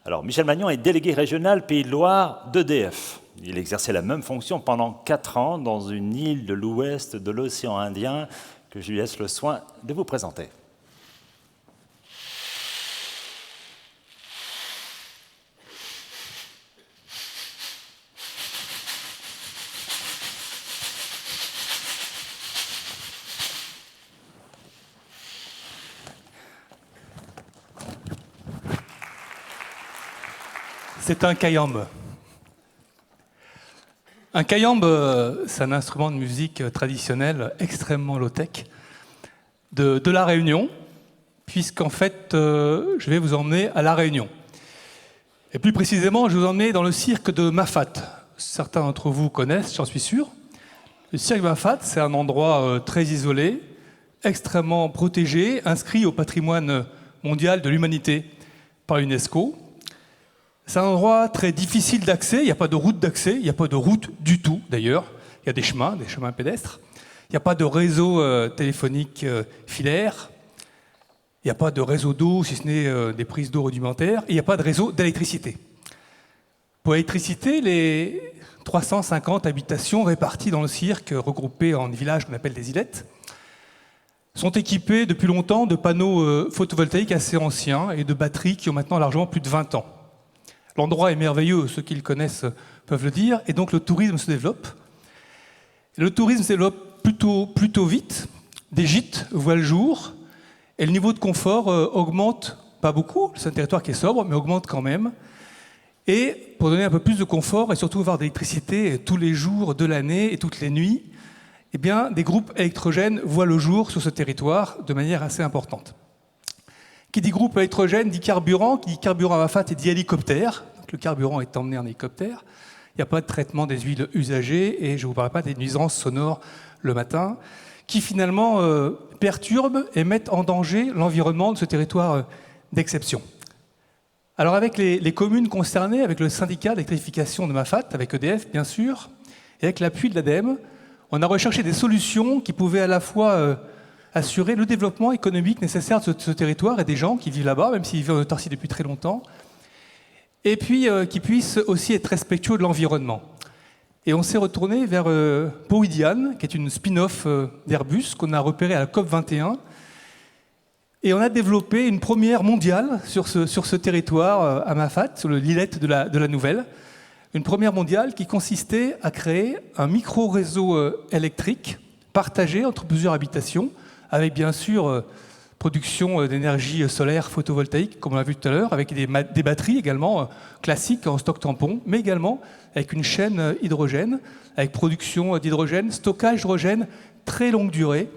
Alors, Michel Magnan est délégué régional Pays de Loire d'EDF. Il exerçait la même fonction pendant 4 ans dans une île de l'ouest de l'océan Indien que je lui laisse le soin de vous présenter. C'est un kayambe. Un kayambe, c'est un instrument de musique traditionnel extrêmement low-tech de La Réunion, puisqu'en fait, je vais vous emmener à La Réunion. Et plus précisément, je vais vous emmener dans le cirque de Mafat. Certains d'entre vous connaissent, j'en suis sûr. Le cirque de Mafat, c'est un endroit très isolé, extrêmement protégé, inscrit au patrimoine mondial de l'humanité par l'UNESCO. C'est un endroit très difficile d'accès, il n'y a pas de route d'accès, il n'y a pas de route du tout d'ailleurs. Il y a des chemins pédestres. Il n'y a pas de réseau téléphonique filaire. Il n'y a pas de réseau d'eau, si ce n'est des prises d'eau rudimentaires. Et il n'y a pas de réseau d'électricité. Pour l'électricité, les 350 habitations réparties dans le cirque, regroupées en villages qu'on appelle des îlettes, sont équipées depuis longtemps de panneaux photovoltaïques assez anciens et de batteries qui ont maintenant largement plus de 20 ans. L'endroit est merveilleux, ceux qui le connaissent peuvent le dire, et donc le tourisme se développe. Le tourisme se développe plutôt vite, des gîtes voient le jour, et le niveau de confort augmente pas beaucoup, c'est un territoire qui est sobre, mais augmente quand même. Et pour donner un peu plus de confort, et surtout avoir de l'électricité tous les jours de l'année et toutes les nuits, eh bien, des groupes électrogènes voient le jour sur ce territoire de manière assez importante. Qui dit groupe électrogène dit carburant, qui dit carburant à Mafat et dit hélicoptère. Donc le carburant est emmené en hélicoptère. Il n'y a pas de traitement des huiles usagées et je ne vous parle pas des nuisances sonores le matin qui finalement perturbent et mettent en danger l'environnement de ce territoire d'exception. Alors avec les communes concernées, avec le syndicat d'électrification de Mafat, avec EDF bien sûr, et avec l'appui de l'ADEME, on a recherché des solutions qui pouvaient à la fois assurer le développement économique nécessaire de ce territoire et des gens qui vivent là-bas, même s'ils vivent en autarcie depuis très longtemps, et puis qui puissent aussi être respectueux de l'environnement. Et on s'est retourné vers Powidian, qui est une spin-off d'Airbus qu'on a repérée à la COP21, et on a développé une première mondiale sur ce territoire à Mafat, sur l'îlette de la Nouvelle, une première mondiale qui consistait à créer un micro-réseau électrique partagé entre plusieurs habitations, avec bien sûr production d'énergie solaire photovoltaïque, comme on l'a vu tout à l'heure, avec des batteries également classiques en stock tampon, mais également avec une chaîne hydrogène, avec production d'hydrogène, stockage d'hydrogène très longue durée,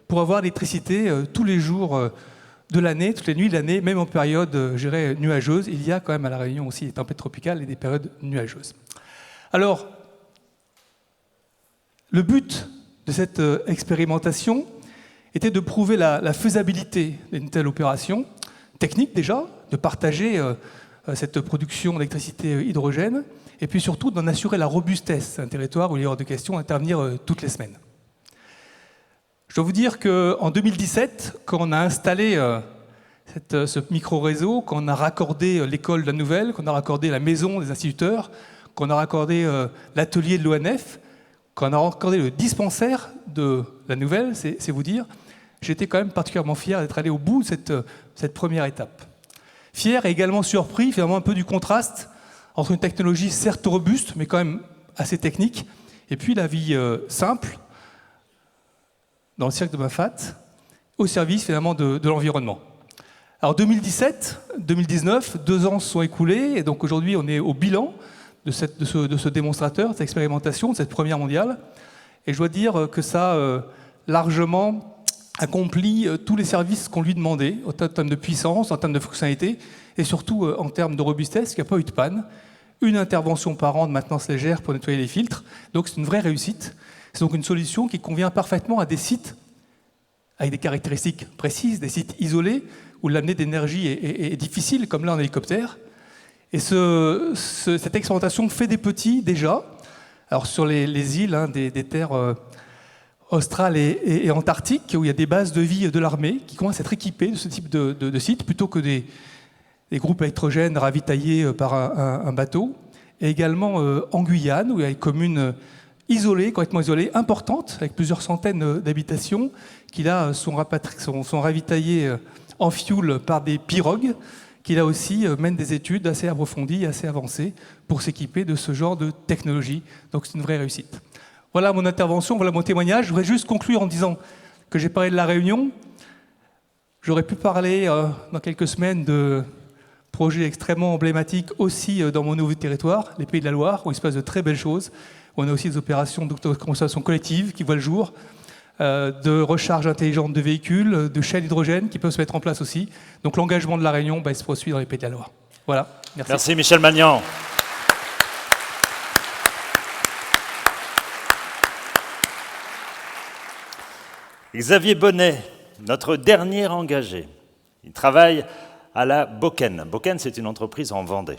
pour avoir l'électricité tous les jours de l'année, toutes les nuits de l'année, même en période, je dirais, nuageuse. Il y a quand même à La Réunion aussi des tempêtes tropicales et des périodes nuageuses. Alors, le but de cette expérimentation était de prouver la faisabilité d'une telle opération, technique déjà, de partager cette production d'électricité hydrogène, et puis surtout d'en assurer la robustesse, un territoire où il y aura de questions d'intervenir toutes les semaines. Je dois vous dire qu'en 2017, quand on a installé ce micro-réseau, quand on a raccordé l'école de la Nouvelle, quand on a raccordé la maison des instituteurs, quand on a raccordé l'atelier de l'ONF, quand on a raccordé le dispensaire de la Nouvelle, c'est vous dire, j'étais quand même particulièrement fier d'être allé au bout de cette première étape. Fier et également surpris, finalement, un peu du contraste entre une technologie certes robuste, mais quand même assez technique, et puis la vie simple, dans le cirque de Mafat, au service finalement de l'environnement. Alors 2017, 2019, 2 ans se sont écoulés, et donc aujourd'hui on est au bilan de ce démonstrateur, de cette expérimentation, de cette première mondiale, et je dois dire que ça a largement accompli tous les services qu'on lui demandait, en termes de puissance, en termes de fonctionnalité, et surtout en termes de robustesse, il n'y a pas eu de panne. Une intervention par an de maintenance légère pour nettoyer les filtres, donc c'est une vraie réussite. C'est donc une solution qui convient parfaitement à des sites avec des caractéristiques précises, des sites isolés, où l'amener d'énergie est difficile, comme là en hélicoptère. Et cette expérimentation fait des petits déjà. Alors sur les îles, des terres australe et antarctique, où il y a des bases de vie de l'armée qui commencent à être équipées de ce type de site, plutôt que des groupes électrogènes ravitaillés par un bateau. Et également en Guyane, où il y a une commune isolée, complètement isolée, importante, avec plusieurs centaines d'habitations, qui là sont ravitaillées en fioul par des pirogues, qui là aussi mènent des études assez approfondies, assez avancées, pour s'équiper de ce genre de technologie. Donc c'est une vraie réussite. Voilà mon intervention, voilà mon témoignage. Je voudrais juste conclure en disant que j'ai parlé de La Réunion. J'aurais pu parler dans quelques semaines de projets extrêmement emblématiques aussi dans mon nouveau territoire, les Pays de la Loire, où il se passe de très belles choses. On a aussi des opérations de consommation collective qui voient le jour, de recharge intelligente de véhicules, de chaînes hydrogène qui peuvent se mettre en place aussi. Donc l'engagement de La Réunion il se poursuit dans les Pays de la Loire. Voilà, merci. Merci Michel Magnan. Xavier Bonnet, notre dernier engagé. Il travaille à la Boken. Boken, c'est une entreprise en Vendée,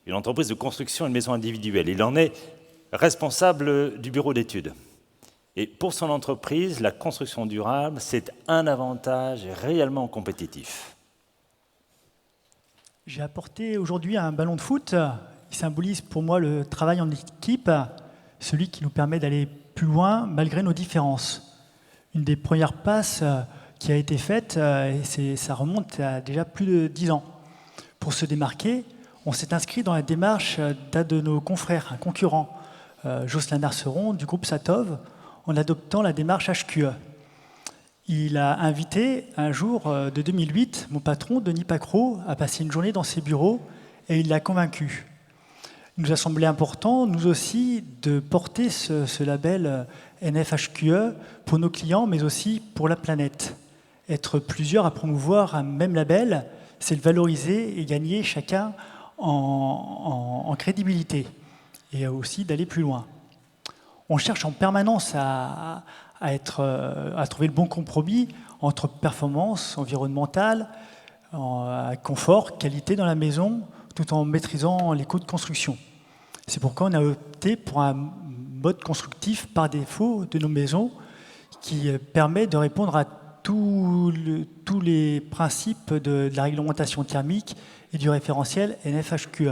une entreprise de construction et de maisons individuelles. Il en est responsable du bureau d'études. Et pour son entreprise, la construction durable, c'est un avantage réellement compétitif. J'ai apporté aujourd'hui un ballon de foot. Il symbolise pour moi le travail en équipe, celui qui nous permet d'aller plus loin malgré nos différences. Une des premières passes qui a été faite, et ça remonte à déjà plus de 10 ans. Pour se démarquer, on s'est inscrit dans la démarche d'un de nos confrères, un concurrent, Jocelyn Arceron, du groupe Satov, en adoptant la démarche HQE. Il a invité un jour de 2008 mon patron, Denis Pacro, à passer une journée dans ses bureaux et il l'a convaincu. Il nous a semblé important, nous aussi, de porter ce label NFHQE pour nos clients, mais aussi pour la planète. Être plusieurs à promouvoir un même label, c'est le valoriser et gagner chacun en crédibilité et aussi d'aller plus loin. On cherche en permanence à trouver le bon compromis entre performance environnementale, confort, qualité dans la maison, tout en maîtrisant les coûts de construction. C'est pourquoi on a opté pour un mode constructif par défaut de nos maisons qui permet de répondre à tous les principes de la réglementation thermique et du référentiel NFHQE.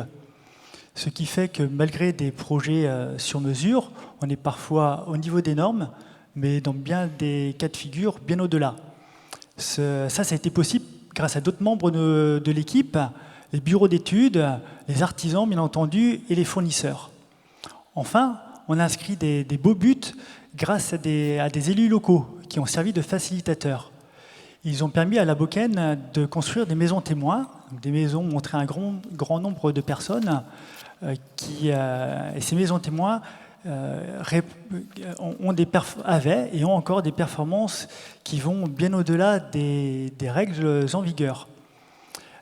Ce qui fait que malgré des projets sur mesure, on est parfois au niveau des normes, mais dans bien des cas de figure bien au-delà. Ça a été possible grâce à d'autres membres de l'équipe, les bureaux d'études, les artisans bien entendu et les fournisseurs. Enfin, on a inscrit des beaux buts grâce à des élus locaux qui ont servi de facilitateurs. Ils ont permis à la Boken de construire des maisons témoins, des maisons montrées à un grand nombre de personnes, et ces maisons témoins avaient et ont encore des performances qui vont bien au-delà des règles en vigueur.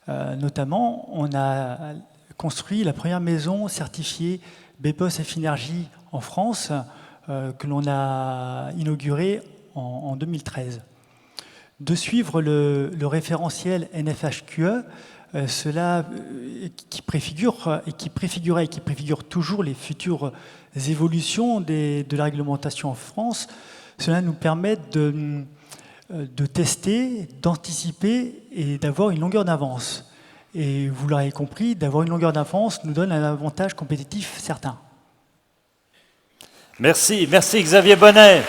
Notamment, on a construit la première maison certifiée BEPOS F-Énergie en France, que l'on a inaugurée en 2013. De suivre le référentiel NFHQE, cela qui préfigurait et qui préfigure toujours les futures évolutions de la réglementation en France, cela nous permet de tester, d'anticiper et d'avoir une longueur d'avance. Et vous l'aurez compris, d'avoir une longueur d'avance nous donne un avantage compétitif certain. Merci Xavier Bonnet.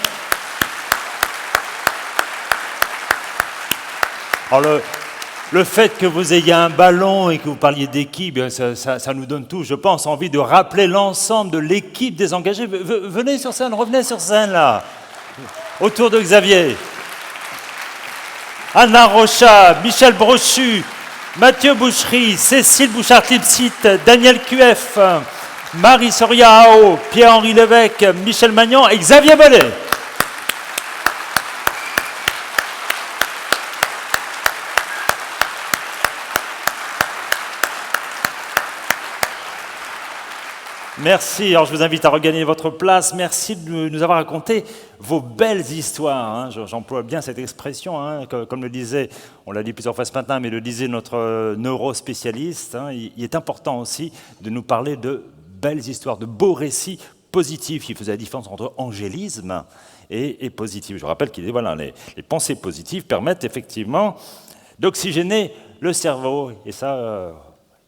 Alors le fait que vous ayez un ballon et que vous parliez d'équipe, ça nous donne tous, je pense, envie de rappeler l'ensemble de l'équipe des engagés. Venez sur scène, revenez sur scène là, autour de Xavier. Anna Rocha, Michel Brochu, Mathieu Bouchery, Cécile Bouchard-Lipsit, Daniel QF, Marie Soria-Ao, Pierre-Henri Lévesque, Michel Magnan et Xavier Bonnet. Merci, alors je vous invite à regagner votre place. Merci de nous avoir raconté vos belles histoires. Hein. J'emploie bien cette expression, hein. Comme le disait, on l'a dit plusieurs fois ce matin, mais le disait notre neurospécialiste. Hein. Il est important aussi de nous parler de belles histoires, de beaux récits positif, il faisait la différence entre angélisme et positif. Je rappelle qu'il dit, voilà, les pensées positives permettent effectivement d'oxygéner le cerveau. Et ça,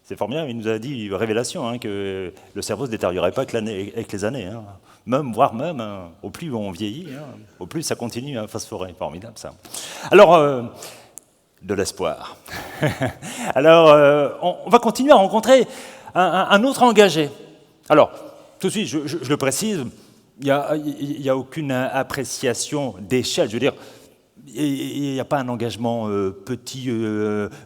c'est formidable, il nous a dit, révélation, hein, que le cerveau ne se détériorait pas avec les années. Hein. Voire même, au plus on vieillit, hein, au plus ça continue à phosphorer. Formidable, ça. Alors, de l'espoir. Alors, on va continuer à rencontrer un autre engagé. Alors, tout de suite, je le précise, il n'y a aucune appréciation d'échelle. Je veux dire, il n'y a pas un engagement petit,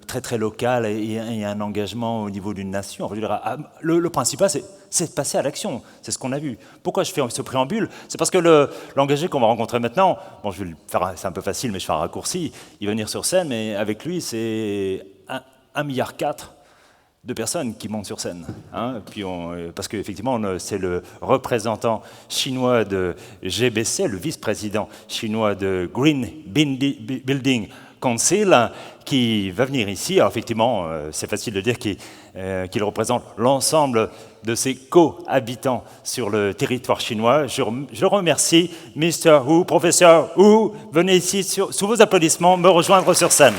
très très local et un engagement au niveau d'une nation. Je veux dire, le principal, c'est de passer à l'action. C'est ce qu'on a vu. Pourquoi je fais ce préambule? C'est parce que l'engagé qu'on va rencontrer maintenant, bon, je vais le faire, c'est un peu facile, mais je fais un raccourci. Il va venir sur scène, mais avec lui, c'est 1,4 milliard de personnes qui montent sur scène. Hein, puis parce qu'effectivement, c'est le représentant chinois de GBC, le vice-président chinois de Green Building Council, qui va venir ici. Alors effectivement, c'est facile de dire qu'il représente l'ensemble de ses co-habitants sur le territoire chinois. Je le remercie, Mr. Hu, professeur Hu. Venez ici, sous vos applaudissements, me rejoindre sur scène.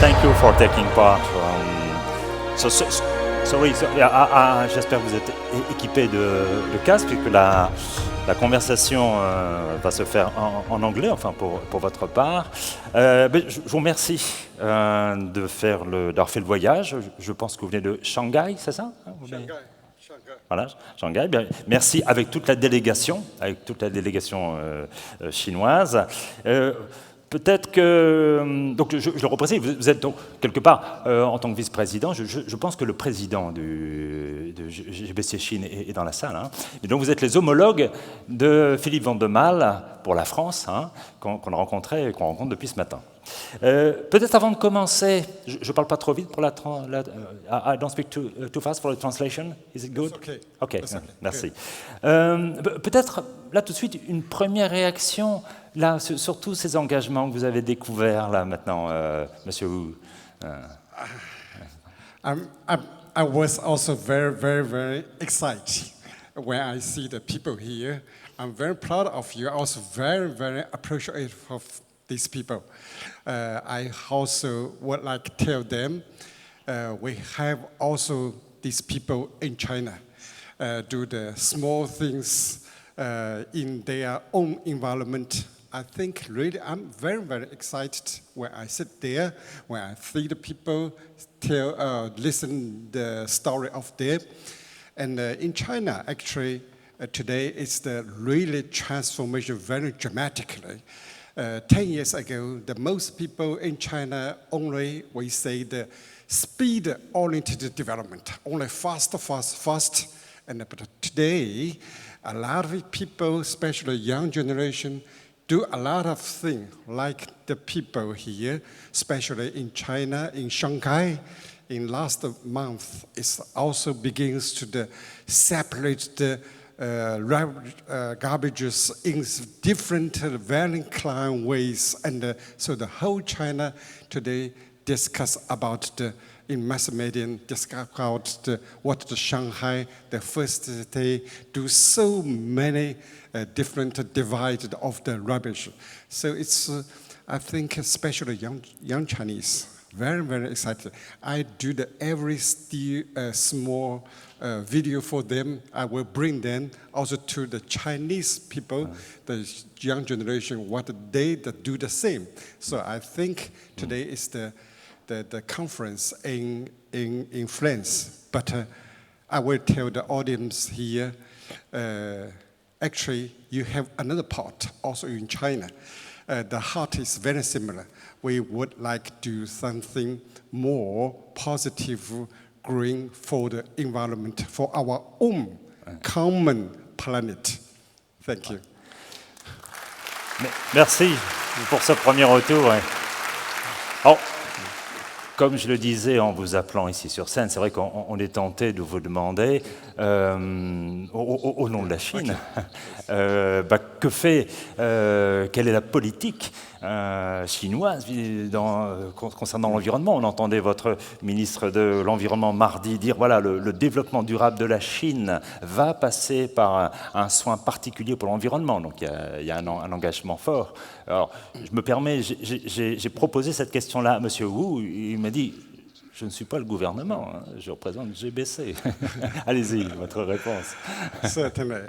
Thank you for taking part. J'espère que vous êtes équipés de casque, puisque la conversation va se faire en anglais, enfin pour votre part. Je vous remercie d'avoir fait le voyage. Je pense que vous venez de Shanghai, c'est ça? Shanghai. Voilà, Shanghai. Bien, merci avec toute la délégation chinoise. Peut-être que, donc je le reprécise, vous êtes donc quelque part, en tant que vice-président, je pense que le président de GBC Chine est dans la salle. Hein. Et donc vous êtes les homologues de Philippe Vandemal pour la France, hein, qu'on a rencontré et qu'on rencontre depuis ce matin. Peut-être avant de commencer, je ne parle pas trop vite pour I don't speak too fast for the translation. Is it good? Okay, merci. Peut-être là tout de suite une première réaction là sur tous ces engagements que vous avez découverts là maintenant, Monsieur Hu. I was also very, very, very excited when I see the people here. I'm very proud of you. I was very, very appreciative of these people. I also would like to tell them we have also these people in China do the small things in their own environment. I think really I'm very, very excited when I sit there, when I see the people listen the story of them. And in China, actually, today it's the really transformation very dramatically. 10 years ago, the most people in China only, we say, the speed-oriented development, only fast. And but today, a lot of people, especially young generation, do a lot of things like the people here, especially in China, in Shanghai. In last month, it also begins to separate the garbages in different very clean ways, and so the whole China today discuss about in mass media discuss about what the Shanghai the first day do so many different divided of the rubbish. So it's I think especially young Chinese very, very excited. I do every small video for them. I will bring them also to the Chinese people, the young generation, what they do the same. So I think today is the conference in France. But I will tell the audience here, actually you have another part also in China. The heart is very similar. We would like to do something more positive, green for the environment, for our own common planet. Thank you. Merci pour ce premier retour. Ouais. Alors, comme je le disais en vous appelant ici sur scène, c'est vrai qu'on est tenté de vous demander, au nom de la Chine, quelle est la politique chinoise concernant l'environnement. On entendait votre ministre de l'Environnement mardi dire voilà, le développement durable de la Chine va passer par un soin particulier pour l'environnement. Donc il y a un engagement fort. Alors, je me permets, j'ai proposé cette question-là à M. Wu. Il m'a dit je ne suis pas le gouvernement, hein, je représente GBC. Allez-y, votre réponse. Certainly.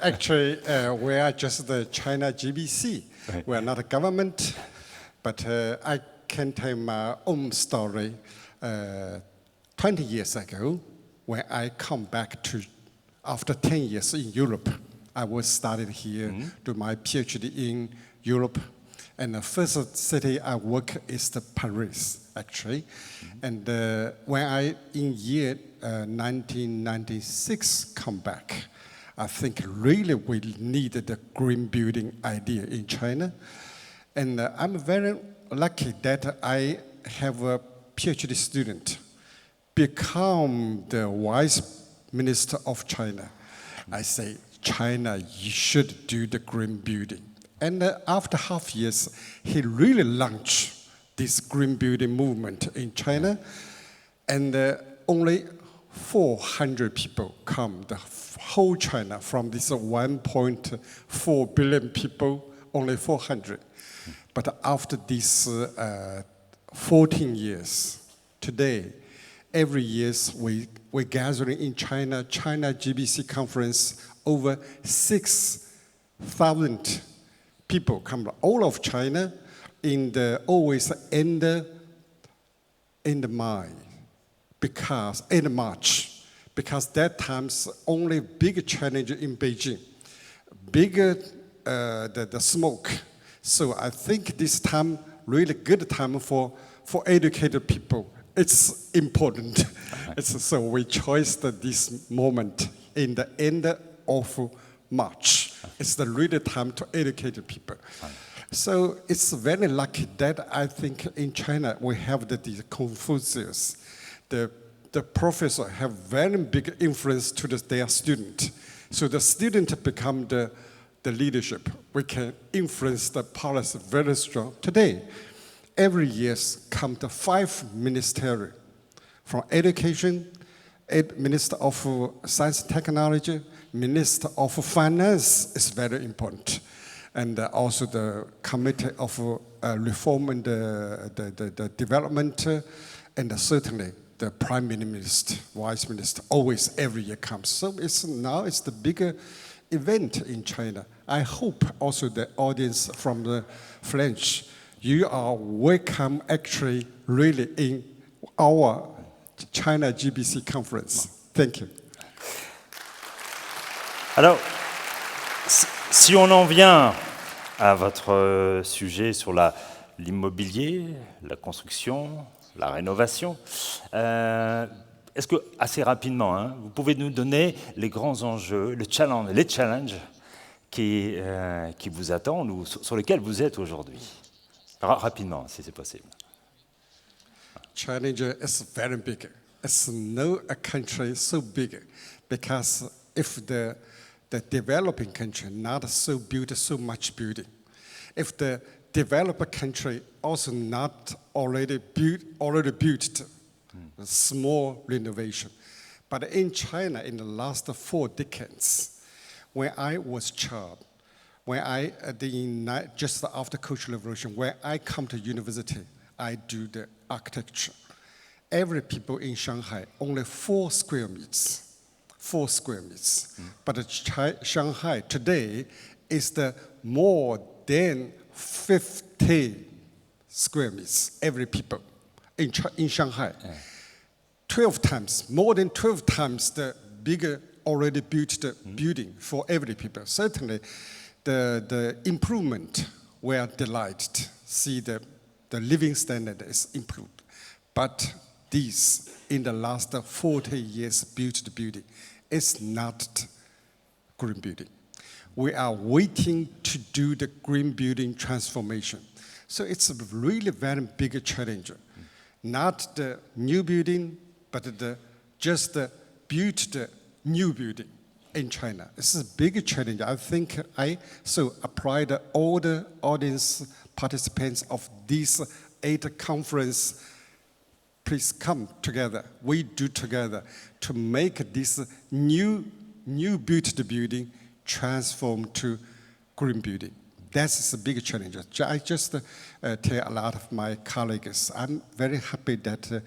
Actually, we are just the China GBC. Right. We are not a government, but I can tell my own story. 20 years ago, when I come back to, after 10 years in Europe, I was started here, do my PhD in Europe. And the first city I work is the Paris, actually. And when I, in year 1996, come back, I think really we needed the green building idea in China. And I'm very lucky that I have a PhD student become the Vice Minister of China. I say, China, you should do the green building. And after half years, he really launched this green building movement in China. And only 400 people come, the whole China, from this 1.4 billion people, only 400. But after these 14 years, today, every year we're gathering in China GBC conference, over 6,000 people come from all of China in the always end the May, because in March, because that time's only big challenge in Beijing, bigger the smoke. So I think this time really good time for educated people. It's important. So we chose this moment in the end of March. It's the really time to educate people. So it's very lucky that I think in China we have the Confucius. The professor have very big influence to their student. So the student become the leadership. We can influence the policy very strong. Today, every year come the 5 ministerial, from education, Minister of Science and Technology, Minister of Finance is very important, and also the Committee of Reform and the Development, and certainly the Prime Minister, Vice Minister, always every year comes. So now it's the bigger event in China. I hope also the audience from the French, you are welcome actually really in our China GBC conference. Thank you. Alors, si on en vient à votre sujet sur l'immobilier, la construction, la rénovation, est-ce que, assez rapidement, hein, vous pouvez nous donner les grands enjeux, les challenges qui vous attendent ou sur lesquels vous êtes aujourd'hui? Rapidement, si c'est possible. Challenge is very big. It's no a country so big, because if the developing country not so build so much building, if the developed country also not already built small renovation, but in China in the last 4 decades, when I was child, just after Cultural Revolution, when I come to university, I do the architecture. Every people in Shanghai, only 4 square meters. 4 square meters. But Shanghai today is the more than 50 square meters, every people in Shanghai. 12 times, more than 12 times the bigger already built the building for every people. Certainly, the improvement, we are delighted. See the living standard is improved. But this, in the last 40 years built the building, is not green building. We are waiting to do the green building transformation. So it's a really very big challenge. Not the new building, but just build the new building. in China. This is a big challenge. I think I applied all the audience participants of these 8 conference. Please come together. We do together to make this new built building transform to green building. That's a big challenge. I just tell a lot of my colleagues, I'm very happy that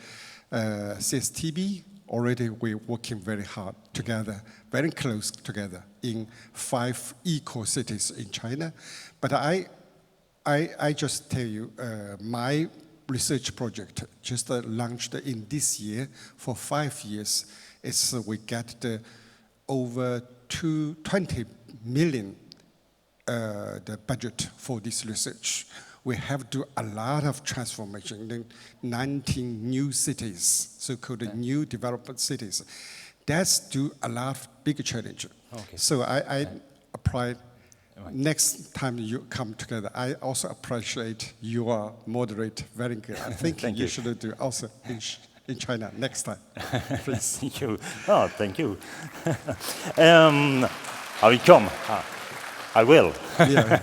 CSTB already we're working very hard together, very close together in 5 eco-cities in China. But I just tell you, my research project just launched in this year for 5 years. We get over 20 million the budget for this research. We have to do a lot of transformation in 19 new cities, so-called new development cities. That's do a lot of big challenge. Okay. So I apply. Next time you come together, I also appreciate your moderate, very good. I think Thank you you. should do also in China next time, please. Thank you. Oh, thank you. I will come. I will. Yeah.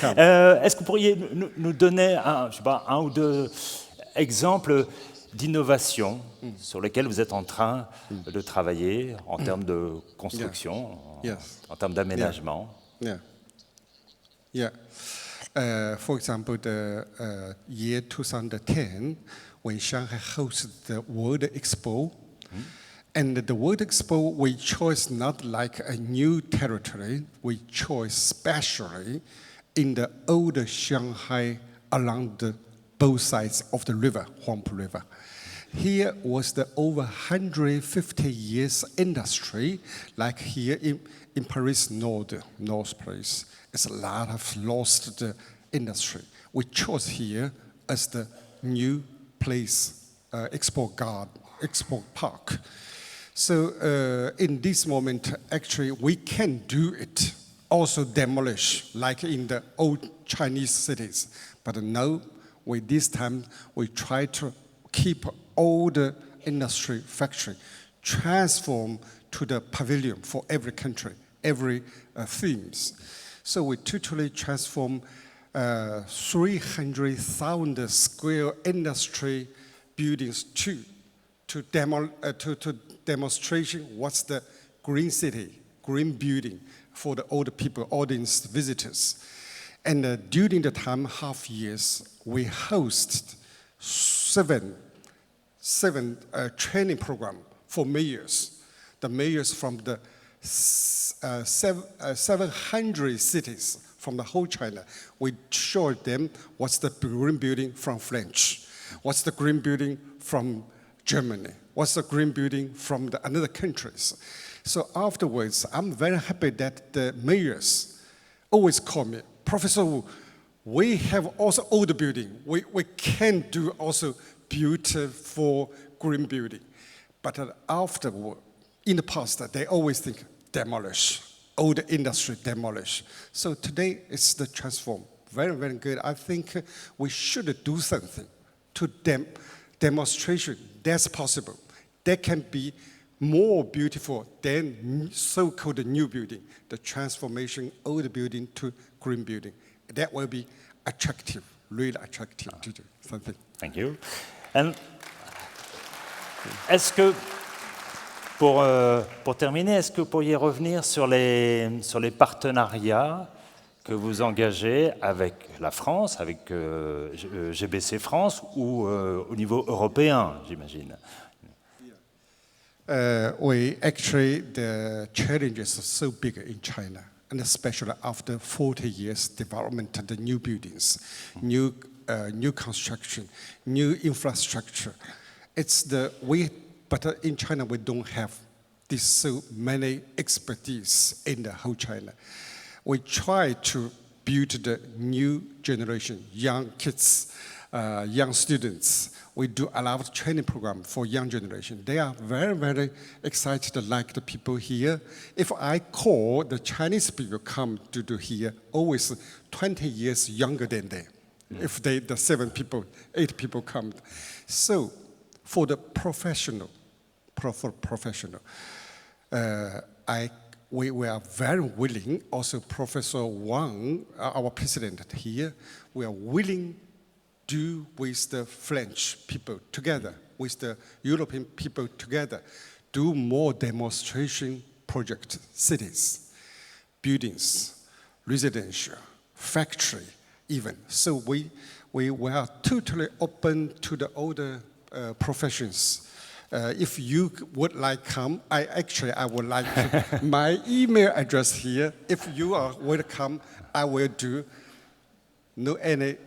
Come. Est-ce que vous pourriez nous donner je sais pas, 1 ou 2 exemples d'innovation sur lesquels vous êtes en train de travailler en termes de construction, Yes. en termes d'aménagement? Yeah. For example, the year 2010, when Shanghai hosted the World Expo, and the World Expo, we chose not like a new territory, we chose specially in the older Shanghai along the both sides of the river, Huangpu River. Here was the over 150 years industry, like here in Paris North Place. It's a lot of lost industry. We chose here as the new place, Expo Park. So in this moment, actually, we can do it, also demolish, like in the old Chinese cities. But now, with this time, we try to keep all the industry factory, transform to the pavilion for every country, every themes. So we totally transform 300,000 square industry buildings to demonstration what's the green city, green building for the older people, audience visitors. And during the time, half years, we host seven training program for mayors. The mayors from the 700 cities from the whole China. We showed them what's the green building from French, what's the green building from Germany, what's the green building from the other countries. So afterwards, I'm very happy that the mayors always call me, Professor Wu, we have also old building. We can do also beautiful green building. But afterward, in the past, they always think demolish, old industry demolish. So today it's the transform. Very, very good. I think we should do something to demonstration. That's possible. That can be more beautiful than so-called new building, the transformation old building to green building. That will be attractive, really attractive to do something. Thank you. And est-ce que, pour terminer, est-ce que vous pourriez revenir sur les partenariats que vous engagez avec la France, avec GBC France ou au niveau européen, j'imagine? Actually, the challenges are so big in China, and especially after 40 years development of the new buildings, new construction, new infrastructure. But in China we don't have this so many expertise in the whole China. We try to build the new generation, young kids, young students. We do a lot of training program for young generation. They are very, very excited like the people here. If I call the Chinese people come to do here, always 20 years younger than them. If the 8 people come. So for the professional, I we are very willing, also Professor Wang, our president here, we are willing to do with the French people together, with the European people together, do more demonstration project cities, buildings, residential, factory even. So we are totally open to the other professions. If you would like come, I would like to, my email address here. If you are welcome, I will do no any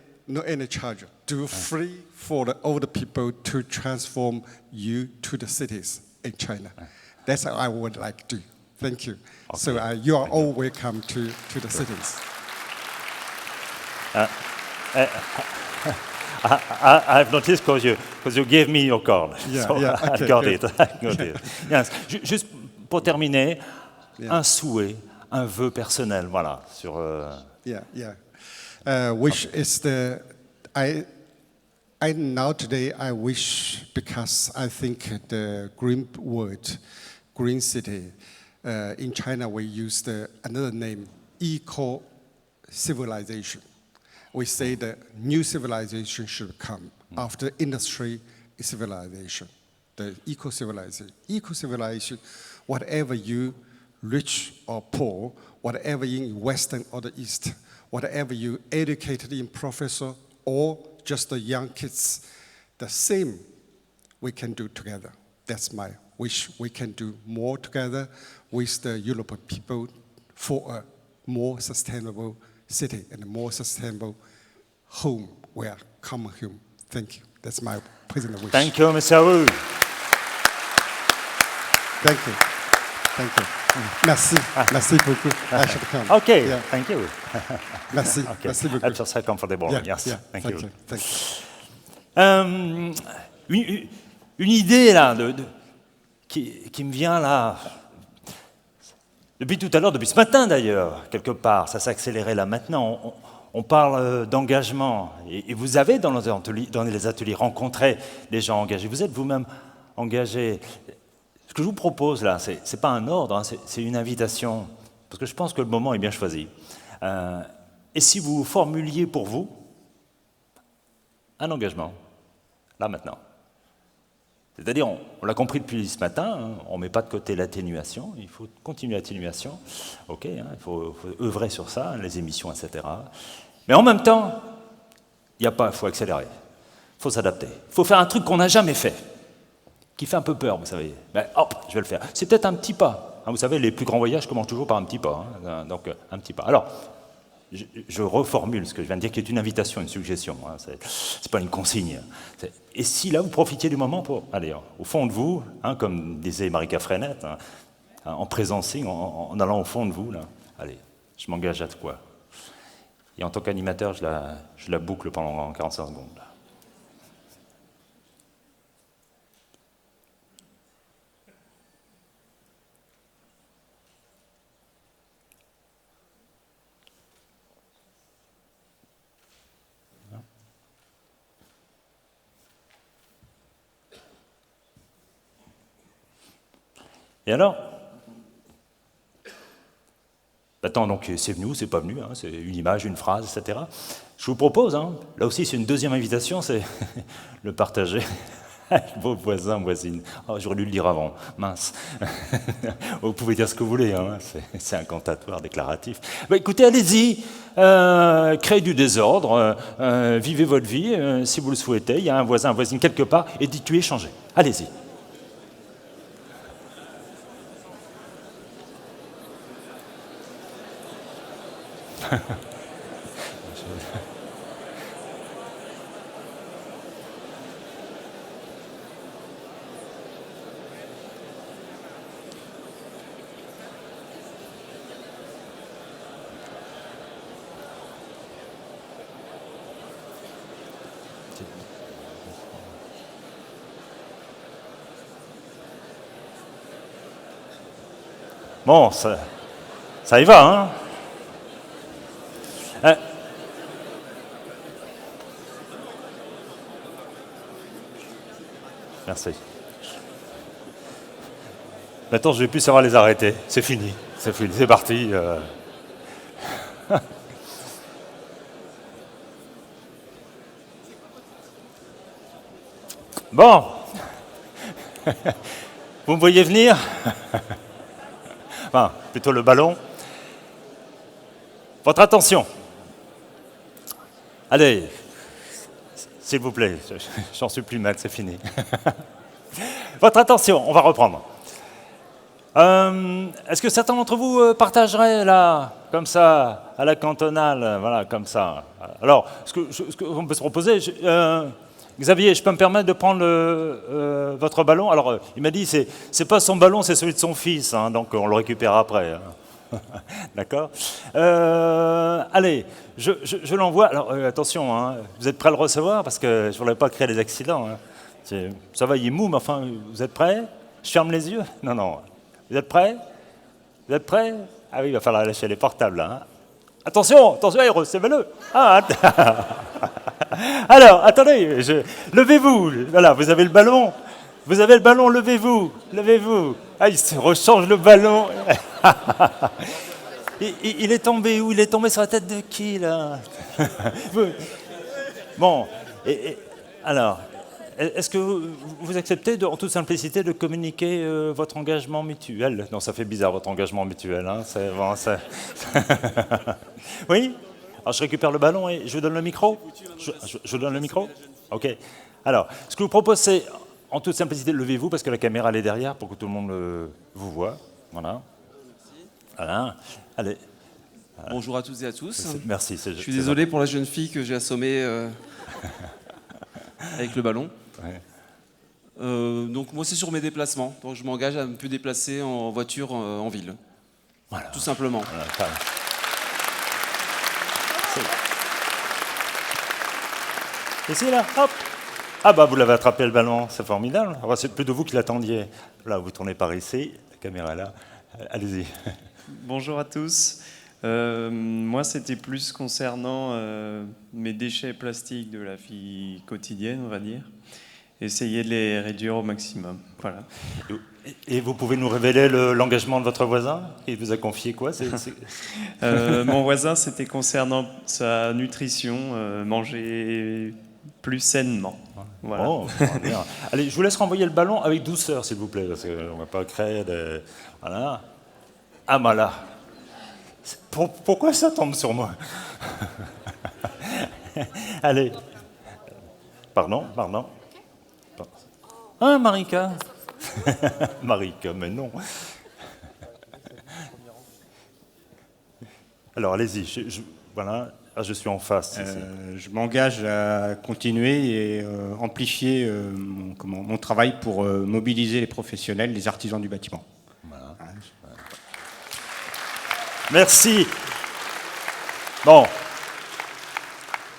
charge. Do free for the older people to transform you to the cities in China. That's how I would like to do. Thank you. Okay. So you are all welcome to the cities. I've noticed because you gave me your card. Yeah, so yeah, okay, I got good. it. I got it. Yes. Juste pour terminer, un souhait, un vœu personnel, voilà, sur. Which is the I now today I wish, because I think the green word, green city, in China we use another name, eco-civilization. We say the new civilization should come after industry civilization, the eco-civilization. Eco-civilization, whatever you rich or poor, whatever in Western or the East, whatever you educated in professor or just the young kids, the same we can do together. That's my wish. We can do more together with the European people for a more sustainable city and a more sustainable home, where common home. Thank you. That's my personal wish. Thank you, Mr. Wu. Thank you. Thank you. Merci. Merci beaucoup. I should come. Okay, Yeah. thank you. Merci. Okay. Merci beaucoup. I feel so comfortable. Yeah, Yes, yeah. thank you. Thank you. Une idée là, qui me vient là, depuis tout à l'heure, depuis ce matin d'ailleurs, quelque part, ça s'est accéléré là maintenant. On parle d'engagement, et vous avez dans les ateliers rencontré des gens engagés. Vous êtes vous-même engagés. Ce que je vous propose là, c'est pas un ordre, hein, c'est une invitation, parce que je pense que le moment est bien choisi. Et si vous formuliez pour vous un engagement, là maintenant. C'est-à-dire, on l'a compris depuis ce matin, hein, on ne met pas de côté l'atténuation, il faut continuer l'atténuation, ok, hein, il faut œuvrer sur ça, les émissions, etc. Mais en même temps, il faut accélérer, il faut s'adapter, il faut faire un truc qu'on n'a jamais fait, qui fait un peu peur, vous savez. Ben, hop, je vais le faire. C'est peut-être un petit pas. Hein, vous savez, les plus grands voyages commencent toujours par un petit pas. Hein, donc, un petit pas. Alors, je reformule ce que je viens de dire, qui est une invitation, une suggestion. Hein, c'est pas une consigne. Et si là, vous profitiez du moment pour aller au fond de vous, hein, comme disait Marika Frenette, hein, en présencing, en allant au fond de vous, là, allez, je m'engage à quoi. Et en tant qu'animateur, je la boucle pendant 45 secondes. Là. Et alors, attends, donc c'est venu ou c'est pas venu, hein, c'est une image, une phrase, etc. Je vous propose, hein, là aussi c'est une deuxième invitation, c'est le partager avec vos voisins, voisines. Oh, j'aurais dû le dire avant, mince. Vous pouvez dire ce que vous voulez, hein, c'est incantatoire, déclaratif. Bah, écoutez, allez-y, créez du désordre, vivez votre vie, si vous le souhaitez, il y a un voisin, une voisine quelque part, et dites-lui échanger. Allez-y. Bon, ça y va, hein. Merci. Maintenant, je ne vais plus savoir les arrêter. C'est fini. c'est parti. Bon. Vous me voyez venir? Enfin, plutôt le ballon. Votre attention. Allez, s'il vous plaît, j'en suis plus mal, c'est fini. Votre attention, on va reprendre. Est-ce que certains d'entre vous partageraient là, comme ça, à la cantonale, voilà, comme ça. Alors, ce qu'on peut se proposer, Xavier, je peux me permettre de prendre votre ballon. Alors, il m'a dit, c'est pas son ballon, c'est celui de son fils, hein, donc on le récupère après. Hein. D'accord. Allez, je l'envoie. Alors, attention, hein, vous êtes prêts à le recevoir, parce que je ne voudrais pas créer des accidents. Hein. Ça va, il est mou, mais enfin, vous êtes prêts? Je ferme les yeux? Non, non. Vous êtes prêts? Vous êtes prêts? Ah oui, il va falloir lâcher les portables, là. Hein. Attention, recevez-le. Ah, alors, attendez, levez-vous. Voilà, vous avez le ballon. Vous avez le ballon, levez-vous. Levez-vous. Ah, il se rechange le ballon. Il est tombé où? Il est tombé sur la tête de qui, là? Bon, alors, est-ce que vous acceptez, en toute simplicité, de communiquer votre engagement mutuel? Non, ça fait bizarre, votre engagement mutuel. Hein, oui? Alors, je récupère le ballon et je vous donne le micro? Je vous donne le micro? OK. Alors, ce que je vous propose, c'est, en toute simplicité, levez-vous, parce que la caméra, elle est derrière, pour que tout le monde vous voit. Voilà. Voilà. Allez. Voilà. Bonjour à toutes et à tous. Merci. Je suis désolé pour la jeune fille que j'ai assommée avec le ballon. Ouais. Donc moi c'est sur mes déplacements, donc je m'engage à me plus déplacer en voiture en ville. Voilà. Tout simplement. Voilà, ici là, hop. Ah bah vous l'avez attrapé le ballon, c'est formidable. Alors, c'est plutôt vous qui l'attendiez. Là, vous tournez par ici, la caméra est là. Allez-y. Bonjour à tous. Moi, c'était plus concernant mes déchets plastiques de la vie quotidienne, on va dire. Essayer de les réduire au maximum. Voilà. Et vous pouvez nous révéler l'engagement de votre voisin? Il vous a confié quoi? Mon voisin, c'était concernant sa nutrition, manger plus sainement. Voilà. Bon, bien. Allez, je vous laisse renvoyer le ballon avec douceur, s'il vous plaît, parce qu'on ne va pas créer des... Voilà. Ah, bah là. Pourquoi ça tombe sur moi? Allez. Pardon. Ah, Marika. Marika, mais non. Alors, allez-y. Voilà. Ah, je suis en face. Je m'engage à continuer et amplifier mon travail pour mobiliser les professionnels, les artisans du bâtiment. Voilà. Merci. Bon.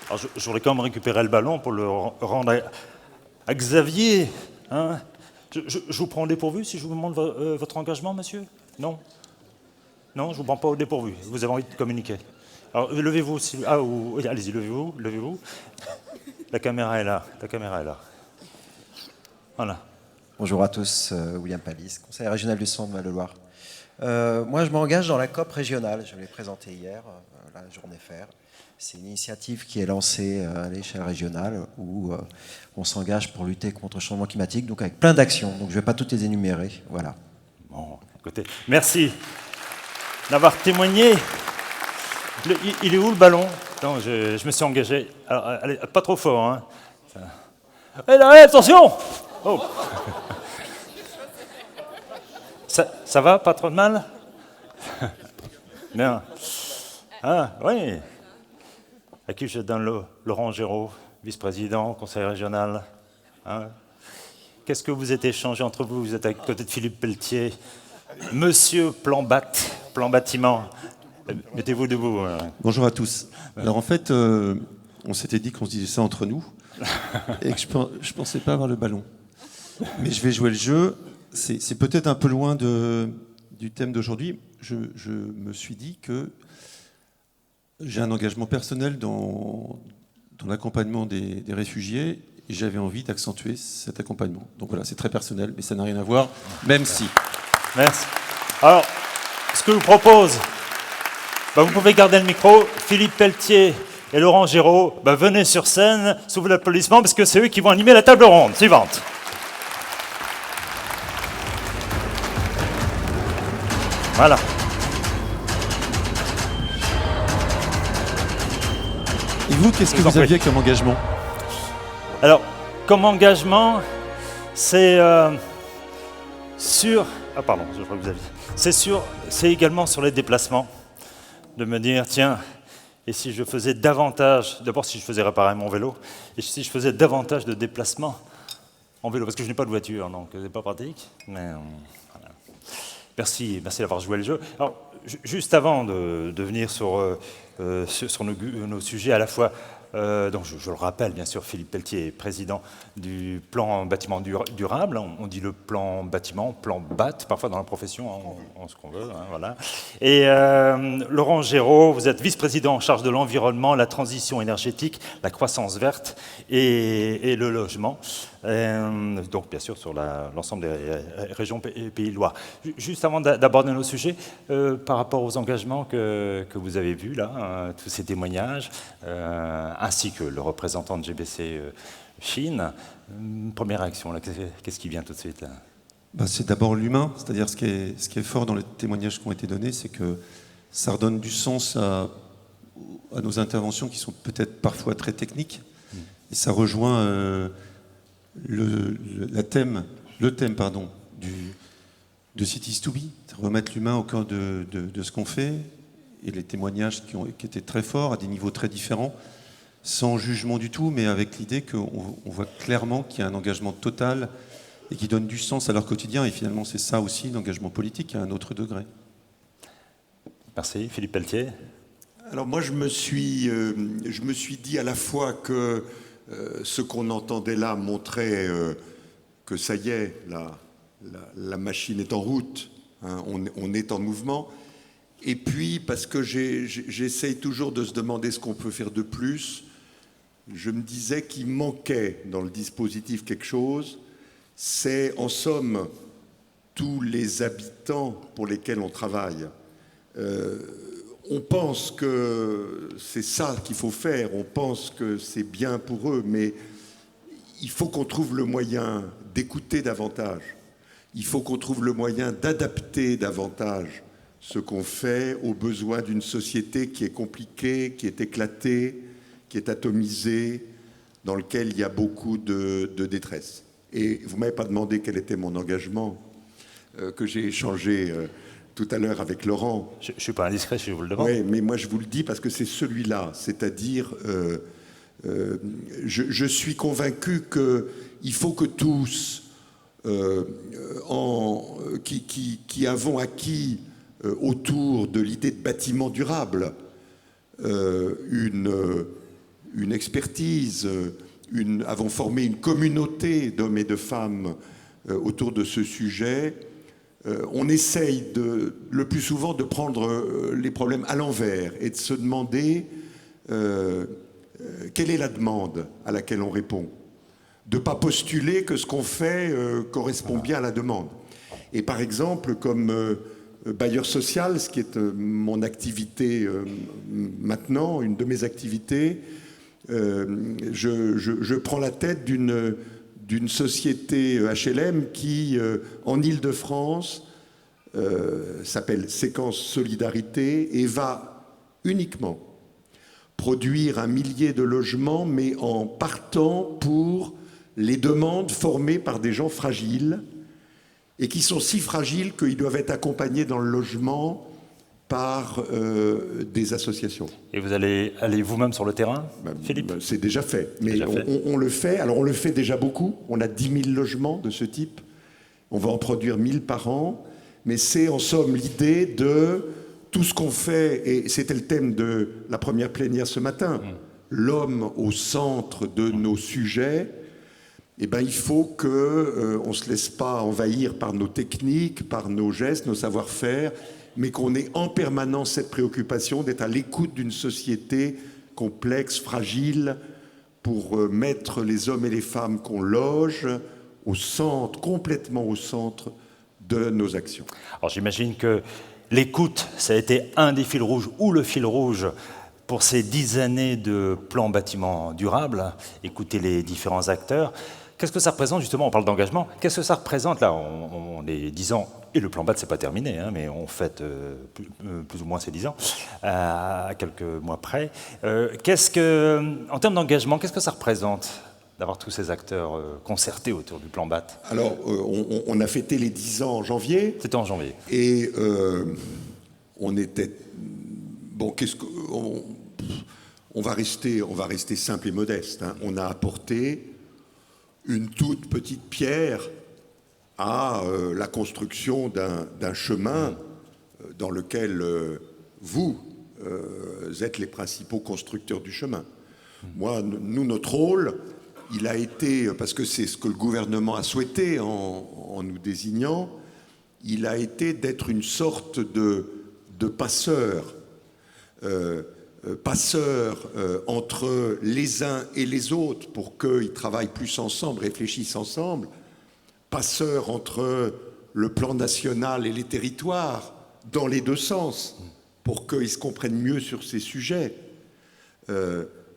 Alors, je voudrais quand même récupérer le ballon pour le rendre à Xavier. Hein. Je vous prends au dépourvu si je vous demande votre engagement, monsieur? Non? Non, je ne vous prends pas au dépourvu. Vous avez envie de communiquer. Alors, levez-vous. Allez-y, levez-vous. La caméra est là. Voilà. Bonjour à tous, William Palis, conseiller régional du Centre Val-de-Loire. Moi, je m'engage dans la COP régionale. Je l'ai présentée hier, la journée faire. C'est une initiative qui est lancée à l'échelle régionale où on s'engage pour lutter contre le changement climatique, donc avec plein d'actions. Donc, je ne vais pas toutes les énumérer. Voilà. Bon, écoutez, merci d'avoir témoigné. Il est où le ballon? Non, je me suis engagé. Alors, allez, pas trop fort, hein. Allez, attention! Oh. Ça va? Pas trop de mal? Bien. Ah, oui. À qui je donne Laurent Géraud, vice-président, conseil régional. Hein? Qu'est-ce que vous êtes échangé entre vous? Vous êtes à côté de Philippe Pelletier. Monsieur plan bâtiment. Mettez-vous debout. Bonjour à tous. Alors en fait, on s'était dit qu'on se disait ça entre nous et que je ne pensais pas avoir le ballon. Mais je vais jouer le jeu. C'est peut-être un peu loin du thème d'aujourd'hui. Je me suis dit que j'ai un engagement personnel dans l'accompagnement des réfugiés et j'avais envie d'accentuer cet accompagnement. Donc voilà, c'est très personnel, mais ça n'a rien à voir, même si. Merci. Alors, ce que je vous propose, vous pouvez garder le micro. Philippe Pelletier et Laurent Géraud, venez sur scène sous vos applaudissements parce que c'est eux qui vont animer la table ronde suivante. Voilà. Et vous, qu'est-ce que vous aviez comme engagement? Alors, comme engagement, c'est sur... Ah pardon, je crois que vous aviez... C'est également sur les déplacements, de me dire, tiens, et si je faisais davantage... D'abord, si je faisais réparer mon vélo, et si je faisais davantage de déplacements en vélo, parce que je n'ai pas de voiture, donc c'est pas pratique, mais... voilà. Merci d'avoir joué le jeu. Alors, juste avant de venir sur nos sujets à la fois, donc je le rappelle, bien sûr, Philippe Pelletier est président du plan bâtiment durable. On dit le plan bâtiment, plan BAT, parfois dans la profession, on ce qu'on veut, voilà. Et Laurent Géraud, vous êtes vice-président en charge de l'environnement, la transition énergétique, la croissance verte et le logement. Donc, bien sûr, sur l'ensemble des régions et Pays de Loire. Juste avant d'aborder nos sujets, par rapport aux engagements que vous avez vus, là, tous ces témoignages, ainsi que le représentant de GBC Chine, première réaction, là, qu'est-ce qui vient tout de suite là? C'est d'abord l'humain, c'est-à-dire ce qui est fort dans les témoignages qui ont été donnés, c'est que ça redonne du sens à nos interventions qui sont peut-être parfois très techniques, et ça rejoint le thème de Cities to Be, remettre l'humain au cœur de ce qu'on fait, et les témoignages qui étaient très forts, à des niveaux très différents, sans jugement du tout, mais avec l'idée qu'on voit clairement qu'il y a un engagement total et qui donne du sens à leur quotidien, et finalement c'est ça aussi l'engagement politique à un autre degré. Merci. Philippe Pelletier. Alors moi je me suis dit à la fois que ce qu'on entendait là montrait que ça y est, la machine est en route, hein, on est en mouvement. Et puis, parce que j'essaye toujours de se demander ce qu'on peut faire de plus, je me disais qu'il manquait dans le dispositif quelque chose. C'est en somme tous les habitants pour lesquels on travaille. On pense que c'est ça qu'il faut faire, on pense que c'est bien pour eux, mais il faut qu'on trouve le moyen d'écouter davantage. Il faut qu'on trouve le moyen d'adapter davantage ce qu'on fait aux besoins d'une société qui est compliquée, qui est éclatée, qui est atomisée, dans laquelle il y a beaucoup de détresse. Et vous ne m'avez pas demandé quel était mon engagement, que j'ai échangé tout à l'heure avec Laurent. Je ne suis pas indiscret si je vous le demande. Oui, mais moi je vous le dis parce que c'est celui-là, c'est-à-dire je suis convaincu qu'il faut que tous, qui avons acquis autour de l'idée de bâtiment durable une expertise, avons formé une communauté d'hommes et de femmes autour de ce sujet. On essaye le plus souvent de prendre les problèmes à l'envers et de se demander quelle est la demande à laquelle on répond. De ne pas postuler que ce qu'on fait correspond bien à la demande. Et par exemple, comme bailleur social, ce qui est mon activité maintenant, une de mes activités, je prends la tête d'une société HLM qui, en Île-de-France, s'appelle Séquence Solidarité et va uniquement produire 1 millier de logements, mais en partant pour les demandes formées par des gens fragiles et qui sont si fragiles qu'ils doivent être accompagnés dans le logement par des associations. Et vous allez aller vous-même sur le terrain, Philippe? C'est déjà fait, mais on le fait. Alors on le fait déjà beaucoup. On a 10 000 logements de ce type. On va en produire 1 000 par an. Mais c'est en somme l'idée de tout ce qu'on fait, et c'était le thème de la première plénière ce matin, l'homme au centre de nos sujets. Eh ben, il faut qu'on ne se laisse pas envahir par nos techniques, par nos gestes, nos savoir-faire, mais qu'on ait en permanence cette préoccupation d'être à l'écoute d'une société complexe, fragile, pour mettre les hommes et les femmes qu'on loge au centre, complètement au centre de nos actions. Alors j'imagine que L'écoute, ça a été un des fils rouges, ou le fil rouge, pour ces 10 années de plan bâtiment durable, écouter les différents acteurs. Qu'est-ce que ça représente, justement, on parle d'engagement, qu'est-ce que ça représente, là, on est 10 ans, et le plan BAT, c'est pas terminé, hein, mais on fête plus ou moins ces 10 ans, à quelques mois près. En termes d'engagement, qu'est-ce que ça représente d'avoir tous ces acteurs concertés autour du plan BAT? Alors, on a fêté les 10 ans en janvier. C'était en janvier. Et on était... Bon, on va rester simple et modeste. Hein. On a apporté une toute petite pierre à la construction d'un chemin dans lequel vous êtes les principaux constructeurs du chemin. Moi, notre rôle, il a été, parce que c'est ce que le gouvernement a souhaité en nous désignant, il a été d'être une sorte de passeur, entre les uns et les autres pour qu'ils travaillent plus ensemble, réfléchissent ensemble, passeur entre le plan national et les territoires, dans les deux sens, pour qu'ils se comprennent mieux sur ces sujets,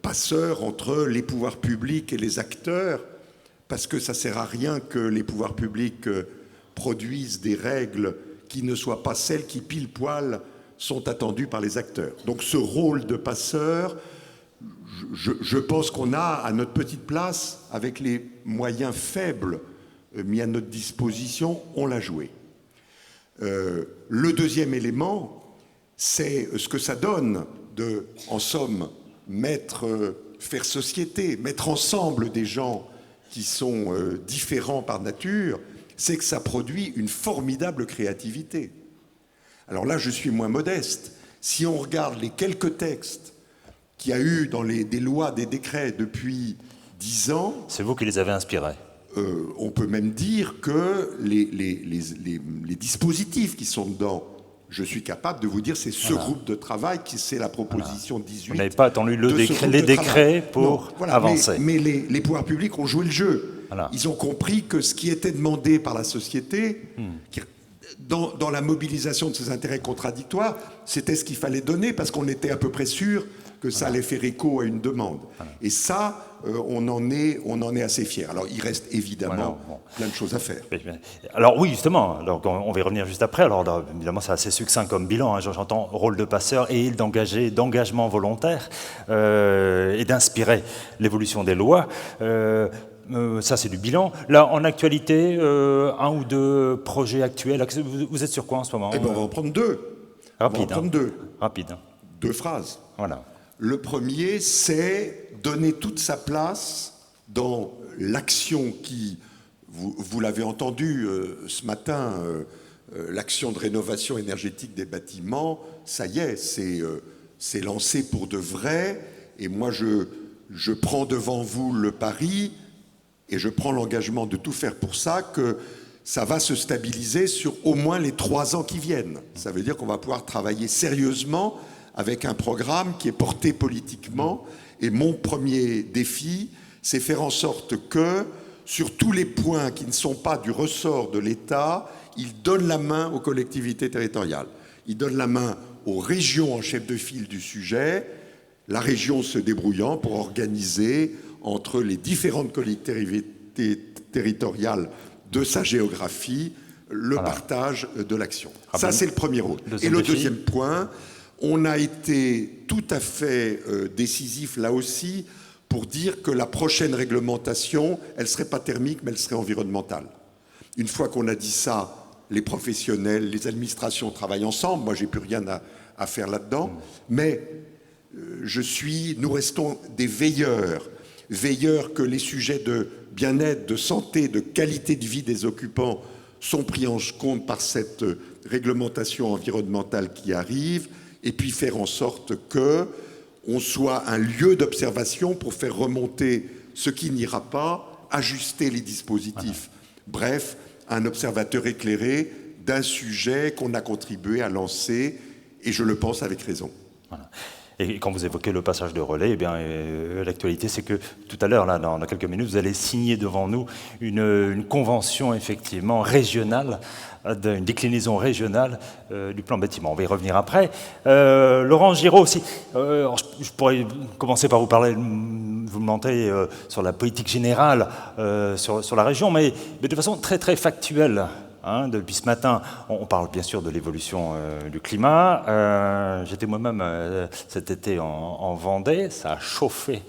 passeur entre les pouvoirs publics et les acteurs, parce que ça ne sert à rien que les pouvoirs publics produisent des règles qui ne soient pas celles qui, pile poil, sont attendues par les acteurs. Donc ce rôle de passeur, je pense qu'on a à notre petite place, avec les moyens faibles mis à notre disposition, on l'a joué. Le deuxième élément, c'est ce que ça donne de, en somme, faire société, mettre ensemble des gens qui sont différents par nature, c'est que ça produit une formidable créativité. Alors là, je suis moins modeste. Si on regarde les quelques textes qu'il y a eu dans des lois, des décrets depuis 10 ans... C'est vous qui les avez inspirés. On peut même dire que les dispositifs qui sont dedans, je suis capable de vous dire, c'est ce groupe de travail qui c'est la proposition 18. Vous n'avez pas attendu les décrets pour avancer. Mais les pouvoirs publics ont joué le jeu. Voilà. Ils ont compris que ce qui était demandé par la société, dans la mobilisation de ces intérêts contradictoires, c'était ce qu'il fallait donner parce qu'on était à peu près sûr que ça allait faire écho à une demande. Et ça, on en est assez fiers. Alors, il reste évidemment plein de choses à faire. Alors oui, justement, alors, on va y revenir juste après. Alors évidemment, c'est assez succinct comme bilan. Hein. J'entends rôle de passeur et d'engagement volontaire et d'inspirer l'évolution des lois. Ça, c'est du bilan. Là, en actualité, un ou deux projets actuels. Vous êtes sur quoi en ce moment? Eh bien, on va en prendre deux. Rapide. Rapide. Deux phrases. Voilà. Le premier, c'est donner toute sa place dans l'action qui, vous l'avez entendu ce matin, l'action de rénovation énergétique des bâtiments, ça y est, c'est lancé pour de vrai. Et moi, je prends devant vous le pari et je prends l'engagement de tout faire pour ça, que ça va se stabiliser sur au moins les 3 ans qui viennent. Ça veut dire qu'on va pouvoir travailler sérieusement avec un programme qui est porté politiquement. Et mon premier défi, c'est faire en sorte que, sur tous les points qui ne sont pas du ressort de l'État, il donne la main aux collectivités territoriales. Il donne la main aux régions en chef de file du sujet, la région se débrouillant pour organiser entre les différentes collectivités territoriales de sa géographie le partage de l'action. Ça, c'est le premier rôle. Et le deuxième point, on a été tout à fait décisif là aussi pour dire que la prochaine réglementation, elle ne serait pas thermique, mais elle serait environnementale. Une fois qu'on a dit ça, les professionnels, les administrations travaillent ensemble. Moi, j'ai plus rien à faire là-dedans. Mais nous restons des veilleurs que les sujets de bien-être, de santé, de qualité de vie des occupants sont pris en compte par cette réglementation environnementale qui arrive. Et puis faire en sorte qu'on soit un lieu d'observation pour faire remonter ce qui n'ira pas, ajuster les dispositifs. Voilà. Bref, un observateur éclairé d'un sujet qu'on a contribué à lancer, et je le pense avec raison. Voilà. Et quand vous évoquez le passage de relais, eh bien, l'actualité, c'est que tout à l'heure, là, dans quelques minutes, vous allez signer devant nous une convention effectivement régionale, une déclinaison régionale du plan bâtiment. On va y revenir après. Laurent Giraud aussi. Je pourrais commencer par vous parler, vous me demandez sur la politique générale, sur la région, mais de façon très très factuelle. Depuis ce matin, on parle bien sûr de l'évolution du climat. J'étais moi-même cet été en Vendée, ça a chauffé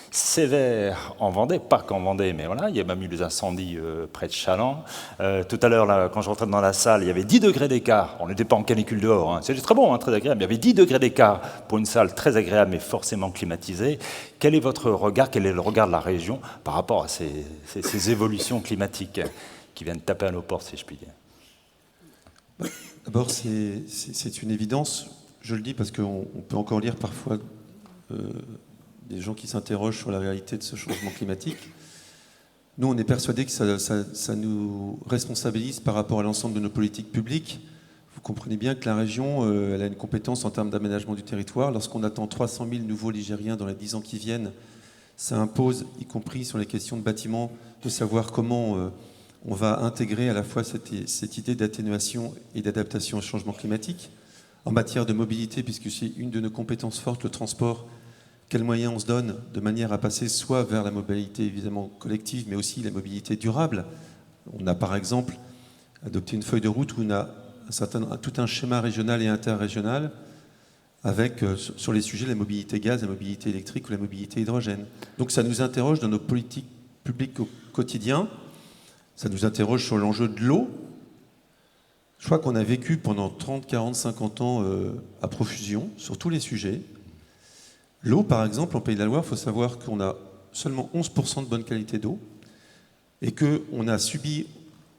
sévère en Vendée, pas qu'en Vendée, mais voilà, il y a même eu des incendies près de Chaland. Tout à l'heure, là, quand je rentrais dans la salle, il y avait 10 degrés d'écart. On n'était pas en canicule dehors, c'était très bon, très agréable. Il y avait 10 degrés d'écart pour une salle très agréable, mais forcément climatisée. Quel est votre regard, quel est le regard de la région par rapport à ces évolutions climatiques qui viennent taper à nos portes, si je puis dire? D'abord, c'est une évidence. Je le dis parce qu'on peut encore lire parfois des gens qui s'interrogent sur la réalité de ce changement climatique. Nous, on est persuadés que ça nous responsabilise par rapport à l'ensemble de nos politiques publiques. Vous comprenez bien que la région, elle a une compétence en termes d'aménagement du territoire. Lorsqu'on attend 300 000 nouveaux Ligériens dans les 10 ans qui viennent, ça impose, y compris sur les questions de bâtiments, de savoir comment on va intégrer à la fois cette idée d'atténuation et d'adaptation au changement climatique. En matière de mobilité, puisque c'est une de nos compétences fortes, le transport, quels moyens on se donne de manière à passer soit vers la mobilité évidemment collective, mais aussi la mobilité durable. On a par exemple adopté une feuille de route où on a tout un schéma régional et interrégional avec, sur les sujets, la mobilité gaz, la mobilité électrique ou la mobilité hydrogène. Donc ça nous interroge dans nos politiques publiques au quotidien. Ça nous interroge sur l'enjeu de l'eau. Je crois qu'on a vécu pendant 30, 40, 50 ans à profusion sur tous les sujets. L'eau, par exemple, en Pays de la Loire, il faut savoir qu'on a seulement 11% de bonne qualité d'eau et qu'on a subi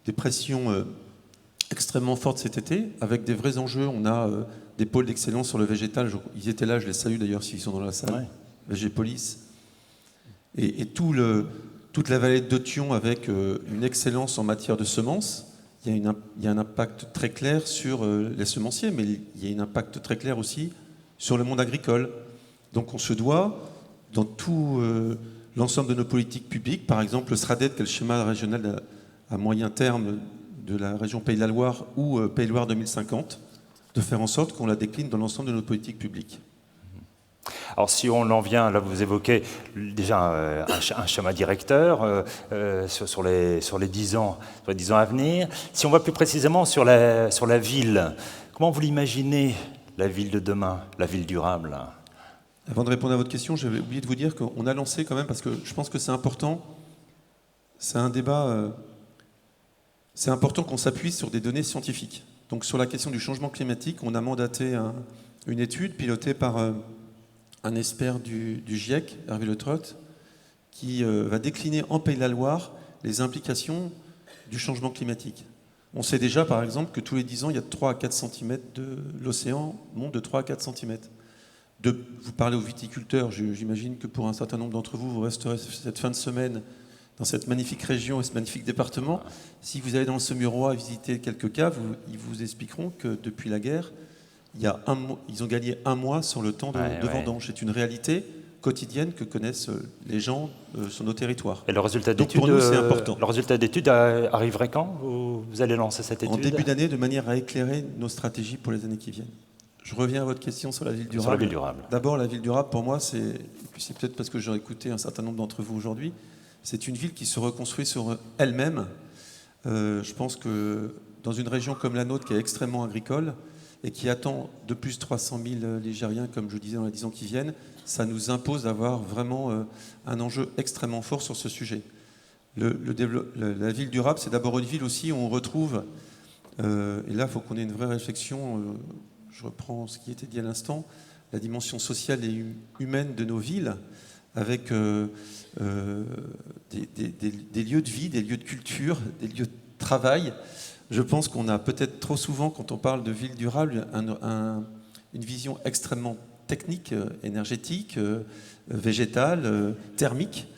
des pressions extrêmement fortes cet été, avec des vrais enjeux. On a des pôles d'excellence sur le végétal. Ils étaient là, je les salue d'ailleurs s'ils sont dans la salle. Ouais. Végépolis. Et toute la vallée de Tion avec une excellence en matière de semences. Il y a un impact très clair sur les semenciers, mais il y a un impact très clair aussi sur le monde agricole. Donc on se doit, dans tout l'ensemble de nos politiques publiques, par exemple le SRADET, qui est le schéma régional à moyen terme de la région Pays de la Loire ou Pays de Loire 2050, de faire en sorte qu'on la décline dans l'ensemble de nos politiques publiques. Alors si on en vient, là vous évoquez déjà un schéma directeur sur les 10 ans à venir. Si on va plus précisément sur la ville, comment vous l'imaginez, la ville de demain, la ville durable? Avant de répondre à votre question, j'avais oublié de vous dire qu'on a lancé quand même, parce que je pense que c'est important, c'est un débat, c'est important qu'on s'appuie sur des données scientifiques. Donc sur la question du changement climatique, on a mandaté une étude pilotée par un expert du GIEC, Hervé Le Trott, qui va décliner en Pays de la Loire les implications du changement climatique. On sait déjà, par exemple, que tous les 10 ans, il y a 3 à 4 cm de l'océan monte de 3 à 4 cm. Vous parlez aux viticulteurs, j'imagine que pour un certain nombre d'entre vous, vous resterez cette fin de semaine dans cette magnifique région et ce magnifique département. Si vous allez dans le Saumurois visiter quelques caves, ils vous expliqueront que depuis la guerre, ils ont gagné 1 mois sur le temps de vendange. C'est une réalité quotidienne que connaissent les gens sur nos territoires. Et le résultat d'étude, pour nous, c'est important. Le résultat d'étude arriverait quand vous allez lancer cette étude? En début d'année, de manière à éclairer nos stratégies pour les années qui viennent. Je reviens à votre question sur la ville durable. Sur la ville durable. D'abord, la ville durable, pour moi, c'est peut-être parce que j'ai écouté un certain nombre d'entre vous aujourd'hui, c'est une ville qui se reconstruit sur elle-même. Je pense que dans une région comme la nôtre, qui est extrêmement agricole, et qui attend de plus 300 000 Ligériens, comme je disais, dans les 10 ans qui viennent, ça nous impose d'avoir vraiment un enjeu extrêmement fort sur ce sujet. La ville durable, c'est d'abord une ville aussi où on retrouve, et là, il faut qu'on ait une vraie réflexion, je reprends ce qui était dit à l'instant, la dimension sociale et humaine de nos villes, avec des lieux de vie, des lieux de culture, des lieux de travail. Je pense qu'on a peut-être trop souvent, quand on parle de ville durable, une vision extrêmement technique, énergétique, végétale, thermique.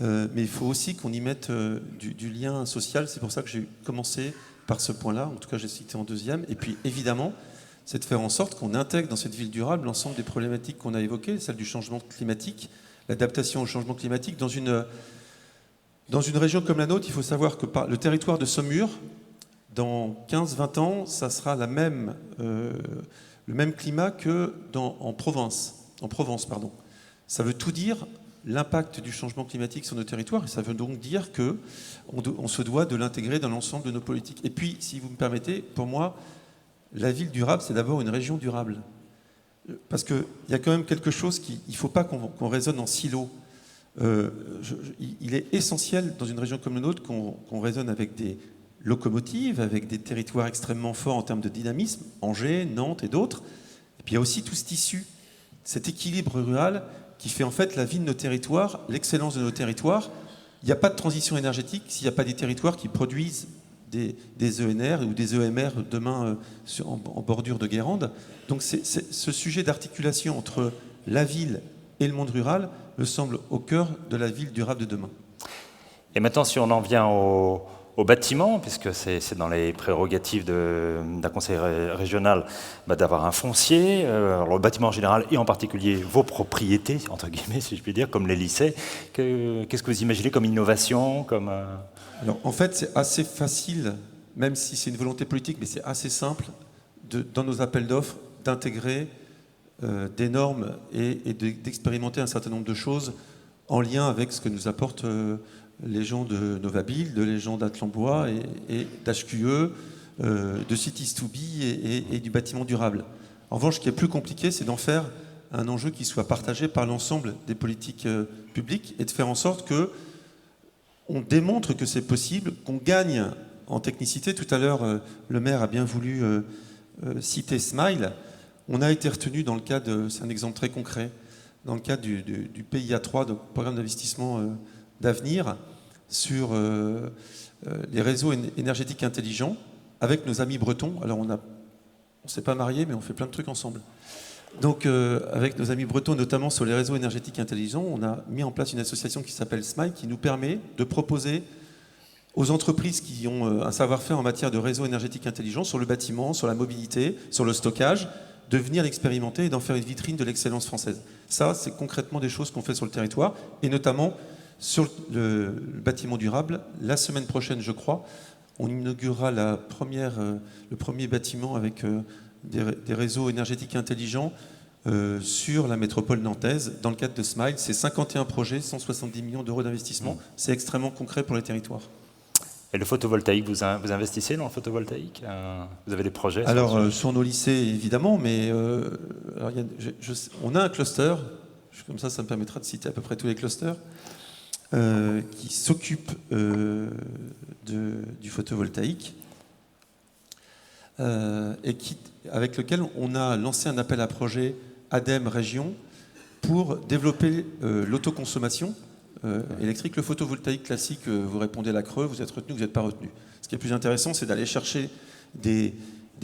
Mais il faut aussi qu'on y mette du lien social. C'est pour ça que j'ai commencé par ce point-là. En tout cas, j'ai cité en deuxième. Et puis, évidemment, c'est de faire en sorte qu'on intègre dans cette ville durable l'ensemble des problématiques qu'on a évoquées, celle du changement climatique, l'adaptation au changement climatique. Dans une région comme la nôtre, il faut savoir que le territoire de Saumur, dans 15-20 ans, ça sera le même climat que en Provence. Ça veut tout dire, l'impact du changement climatique sur nos territoires, et ça veut donc dire qu'on se doit de l'intégrer dans l'ensemble de nos politiques. Et puis, si vous me permettez, pour moi, la ville durable, c'est d'abord une région durable. Parce qu'il y a quand même quelque chose il ne faut pas qu'on raisonne en silo. Il est essentiel dans une région comme la nôtre qu'on raisonne avec des locomotives, avec des territoires extrêmement forts en termes de dynamisme, Angers, Nantes et d'autres. Et puis il y a aussi tout ce tissu, cet équilibre rural qui fait en fait la vie de nos territoires, l'excellence de nos territoires. Il n'y a pas de transition énergétique s'il n'y a pas des territoires qui produisent des ENR ou des EMR demain en bordure de Guérande. Donc ce sujet d'articulation entre la ville et le monde rural me semble au cœur de la ville durable de demain. Et maintenant, si on en vient au bâtiment, puisque c'est dans les prérogatives d'un conseil régional d'avoir un foncier, alors le bâtiment en général et en particulier vos propriétés, entre guillemets, si je puis dire, comme les lycées, qu'est-ce que vous imaginez comme innovation Alors, en fait, c'est assez facile, même si c'est une volonté politique, mais c'est assez simple, dans nos appels d'offres, d'intégrer des normes et d'expérimenter un certain nombre de choses en lien avec ce que nous apportent les gens de Novabuild, les gens d'Atlambois et d'HQE, de Cities2B et du bâtiment durable. En revanche, ce qui est plus compliqué, c'est d'en faire un enjeu qui soit partagé par l'ensemble des politiques publiques et de faire en sorte que on démontre que c'est possible, qu'on gagne en technicité. Tout à l'heure, le maire a bien voulu citer Smile. On a été retenu dans le cadre, c'est un exemple très concret, dans le cadre du PIA3, donc programme d'investissement d'avenir, sur les réseaux énergétiques intelligents, avec nos amis bretons. Alors on ne s'est pas mariés, mais on fait plein de trucs ensemble. Donc avec nos amis bretons, notamment sur les réseaux énergétiques intelligents, on a mis en place une association qui s'appelle Smile, qui nous permet de proposer aux entreprises qui ont un savoir-faire en matière de réseaux énergétiques intelligents, sur le bâtiment, sur la mobilité, sur le stockage, de venir l'expérimenter et d'en faire une vitrine de l'excellence française. Ça, c'est concrètement des choses qu'on fait sur le territoire, et notamment sur le bâtiment durable. La semaine prochaine, je crois, on inaugurera le premier bâtiment avec des réseaux énergétiques intelligents sur la métropole nantaise, dans le cadre de Smile. C'est 51 projets, 170 millions d'euros d'investissement. C'est extrêmement concret pour les territoires. Et le photovoltaïque, vous investissez dans le photovoltaïque? Vous avez des projets? Alors, sur nos lycées, évidemment, mais on a un cluster, comme ça me permettra de citer à peu près tous les clusters, qui s'occupe du photovoltaïque et avec lequel on a lancé un appel à projet ADEME Région pour développer l'autoconsommation électrique. Le photovoltaïque classique, vous répondez à la creux, vous êtes retenu, vous n'êtes pas retenu. Ce qui est plus intéressant, c'est d'aller chercher des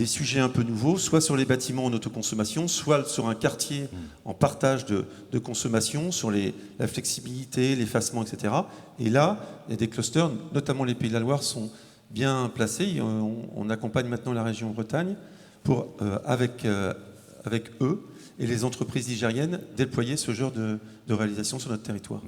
sujets un peu nouveaux, soit sur les bâtiments en autoconsommation, soit sur un quartier en partage de consommation, sur la flexibilité, l'effacement, etc. Et là, il y a des clusters, notamment les Pays de la Loire, sont bien placés. On accompagne maintenant la région Bretagne pour, avec eux et les entreprises nigériennes, déployer ce genre de réalisation sur notre territoire.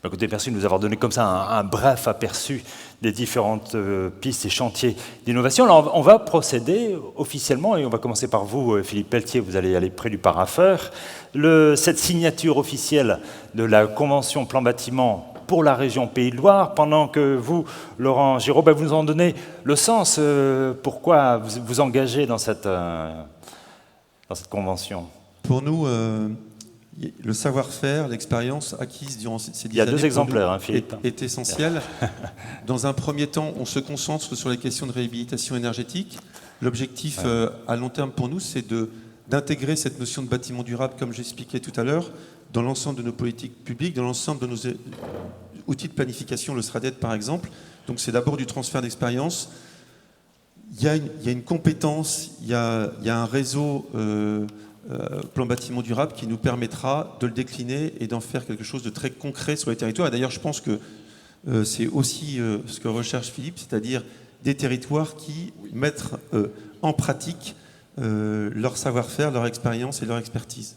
Écoutez, merci de nous avoir donné comme ça un bref aperçu des différentes pistes et chantiers d'innovation. Alors, on va procéder officiellement, et on va commencer par vous, Philippe Pelletier, vous allez aller près du parapheur. Cette signature officielle de la Convention Plan Bâtiment pour la région Pays de Loire, pendant que vous, Laurent Giraud, vous nous en donnez le sens, pourquoi vous engagez dans cette convention. Pour nous, le savoir-faire, l'expérience acquise durant ces 10 années, il y a 2 exemplaires, Philippe, est essentiel. Dans un premier temps, on se concentre sur les questions de réhabilitation énergétique. L'objectif à long terme pour nous, c'est d'intégrer cette notion de bâtiment durable, comme j'expliquais tout à l'heure, dans l'ensemble de nos politiques publiques, dans l'ensemble de nos outils de planification, le SRADET par exemple. Donc c'est d'abord du transfert d'expérience. Il y a une compétence, il y a un réseau plan bâtiment durable qui nous permettra de le décliner et d'en faire quelque chose de très concret sur les territoires. Et d'ailleurs, je pense que c'est aussi ce que recherche Philippe, c'est-à-dire des territoires qui mettent en pratique leur savoir-faire, leur expérience et leur expertise.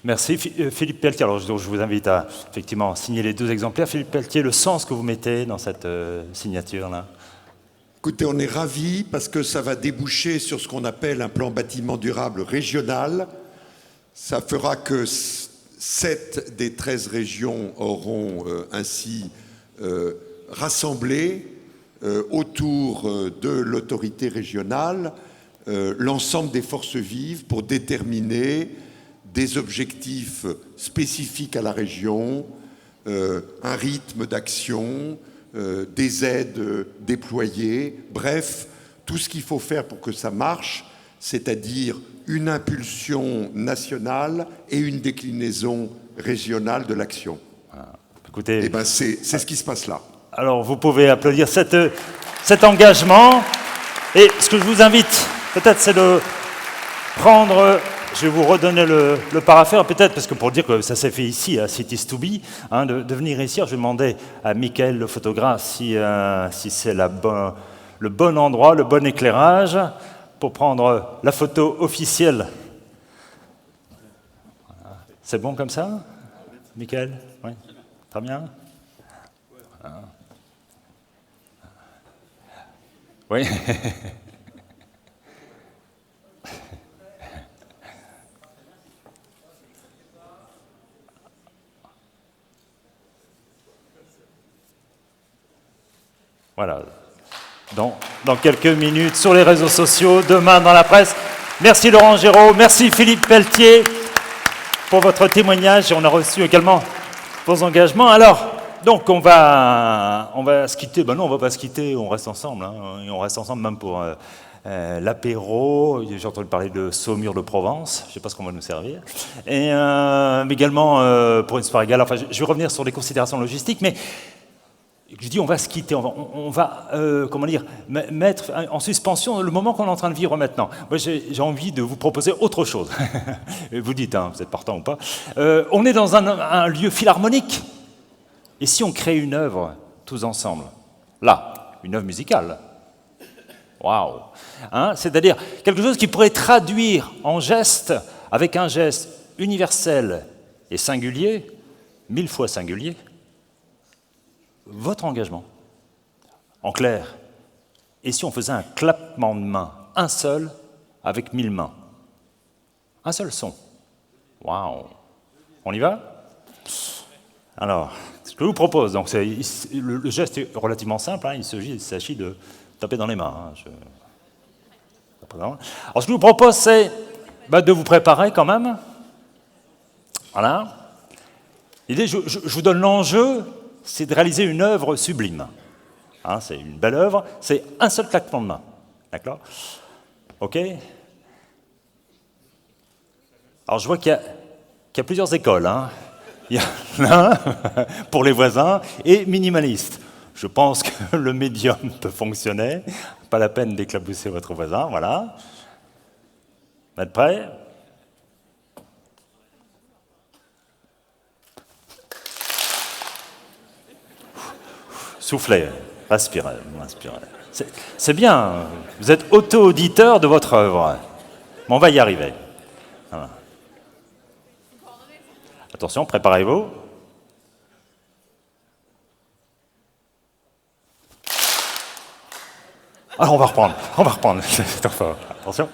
Merci. Philippe Pelletier, alors je vous invite à effectivement signer les 2 exemplaires. Philippe Pelletier, le sens que vous mettez dans cette signature-là? Écoutez, on est ravis parce que ça va déboucher sur ce qu'on appelle un plan bâtiment durable régional. Ça fera que 7 des 13 régions auront ainsi rassemblé autour de l'autorité régionale l'ensemble des forces vives pour déterminer des objectifs spécifiques à la région, un rythme d'action, des aides déployées, bref, tout ce qu'il faut faire pour que ça marche, c'est-à-dire une impulsion nationale et une déclinaison régionale de l'action. Écoutez, eh ben c'est ce qui se passe là. Alors, vous pouvez applaudir cet engagement. Et ce que je vous invite, peut-être, c'est de prendre... Je vais vous redonner le paraphère, peut-être, parce que pour dire que ça s'est fait ici, à Cities to Be, hein, de venir ici. Je vais demander à Michael, le photographe, si c'est le bon endroit, le bon éclairage, pour prendre la photo officielle. C'est bon comme ça, Michael? Oui, très bien. Oui. Voilà. Dans quelques minutes, sur les réseaux sociaux, demain dans la presse. Merci Laurent Géraud, merci Philippe Pelletier pour votre témoignage. On a reçu également vos engagements. Alors, donc on va se quitter. Ben non, on ne va pas se quitter, on reste ensemble. Hein. Et on reste ensemble même pour l'apéro. J'ai entendu parler de Saumur de Provence, je ne sais pas ce qu'on va nous servir. Et mais également pour une soirée gala. Enfin, je vais revenir sur les considérations logistiques, mais je dis on va se quitter, on va comment dire, mettre en suspension le moment qu'on est en train de vivre maintenant. Moi j'ai envie de vous proposer autre chose. Vous dites, hein, vous êtes partant ou pas. On est dans un lieu philharmonique. Et si on crée une œuvre tous ensemble? Là, une œuvre musicale. Waouh, hein, c'est-à-dire quelque chose qui pourrait traduire en geste, avec un geste universel et singulier, 1000 fois singulier, votre engagement. En clair, et si on faisait un clappement de main, un seul, avec 1000 mains? Un seul son. Waouh! On y va? Alors, ce que je vous propose, donc le geste est relativement simple, hein, il s'agit de taper dans les mains. Hein, alors, ce que je vous propose, c'est de vous préparer quand même. Voilà. L'idée, je vous donne l'enjeu, c'est de réaliser une œuvre sublime. Hein, c'est une belle œuvre, c'est un seul claquement de main. D'accord? OK? Alors, je vois qu'il y a plusieurs écoles. Hein. Il y en a un pour les voisins et minimaliste. Je pense que le médium peut fonctionner. Pas la peine d'éclabousser votre voisin. Voilà. Vous êtes prêts? Soufflez, respirez. C'est bien, vous êtes auto-auditeur de votre œuvre. Mais on va y arriver. Voilà. Attention, préparez-vous. Alors on va reprendre. Attention.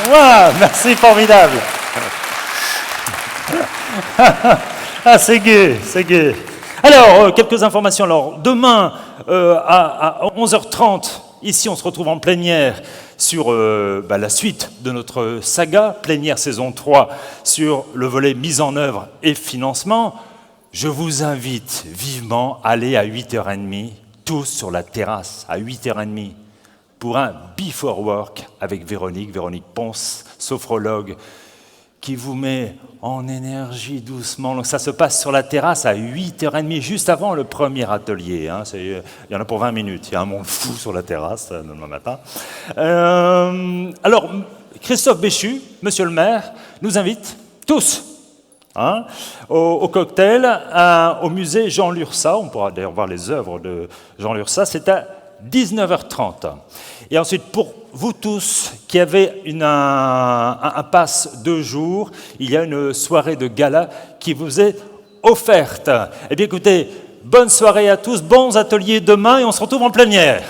Wow, merci, formidable. Ah, c'est gai. Alors, quelques informations. Alors, demain, à 11h30, ici, on se retrouve en plénière sur la suite de notre saga, plénière saison 3, sur le volet mise en œuvre et financement. Je vous invite vivement à aller à 8h30, tous sur la terrasse, à 8h30, pour un Before Work avec Véronique Ponce, sophrologue, qui vous met en énergie doucement. Donc ça se passe sur la terrasse à 8h30, juste avant le premier atelier. Hein. Il y en a pour 20 minutes. Il y a un monde fou sur la terrasse demain matin. Alors, Christophe Béchu, monsieur le maire, nous invite tous au cocktail au musée Jean Lurçat. On pourra d'ailleurs voir les œuvres de Jean Lurçat. C'est à 19h30. Et ensuite, pour vous tous qui avez un pass 2 jours, il y a une soirée de gala qui vous est offerte. Eh bien écoutez, bonne soirée à tous, bons ateliers demain et on se retrouve en plénière.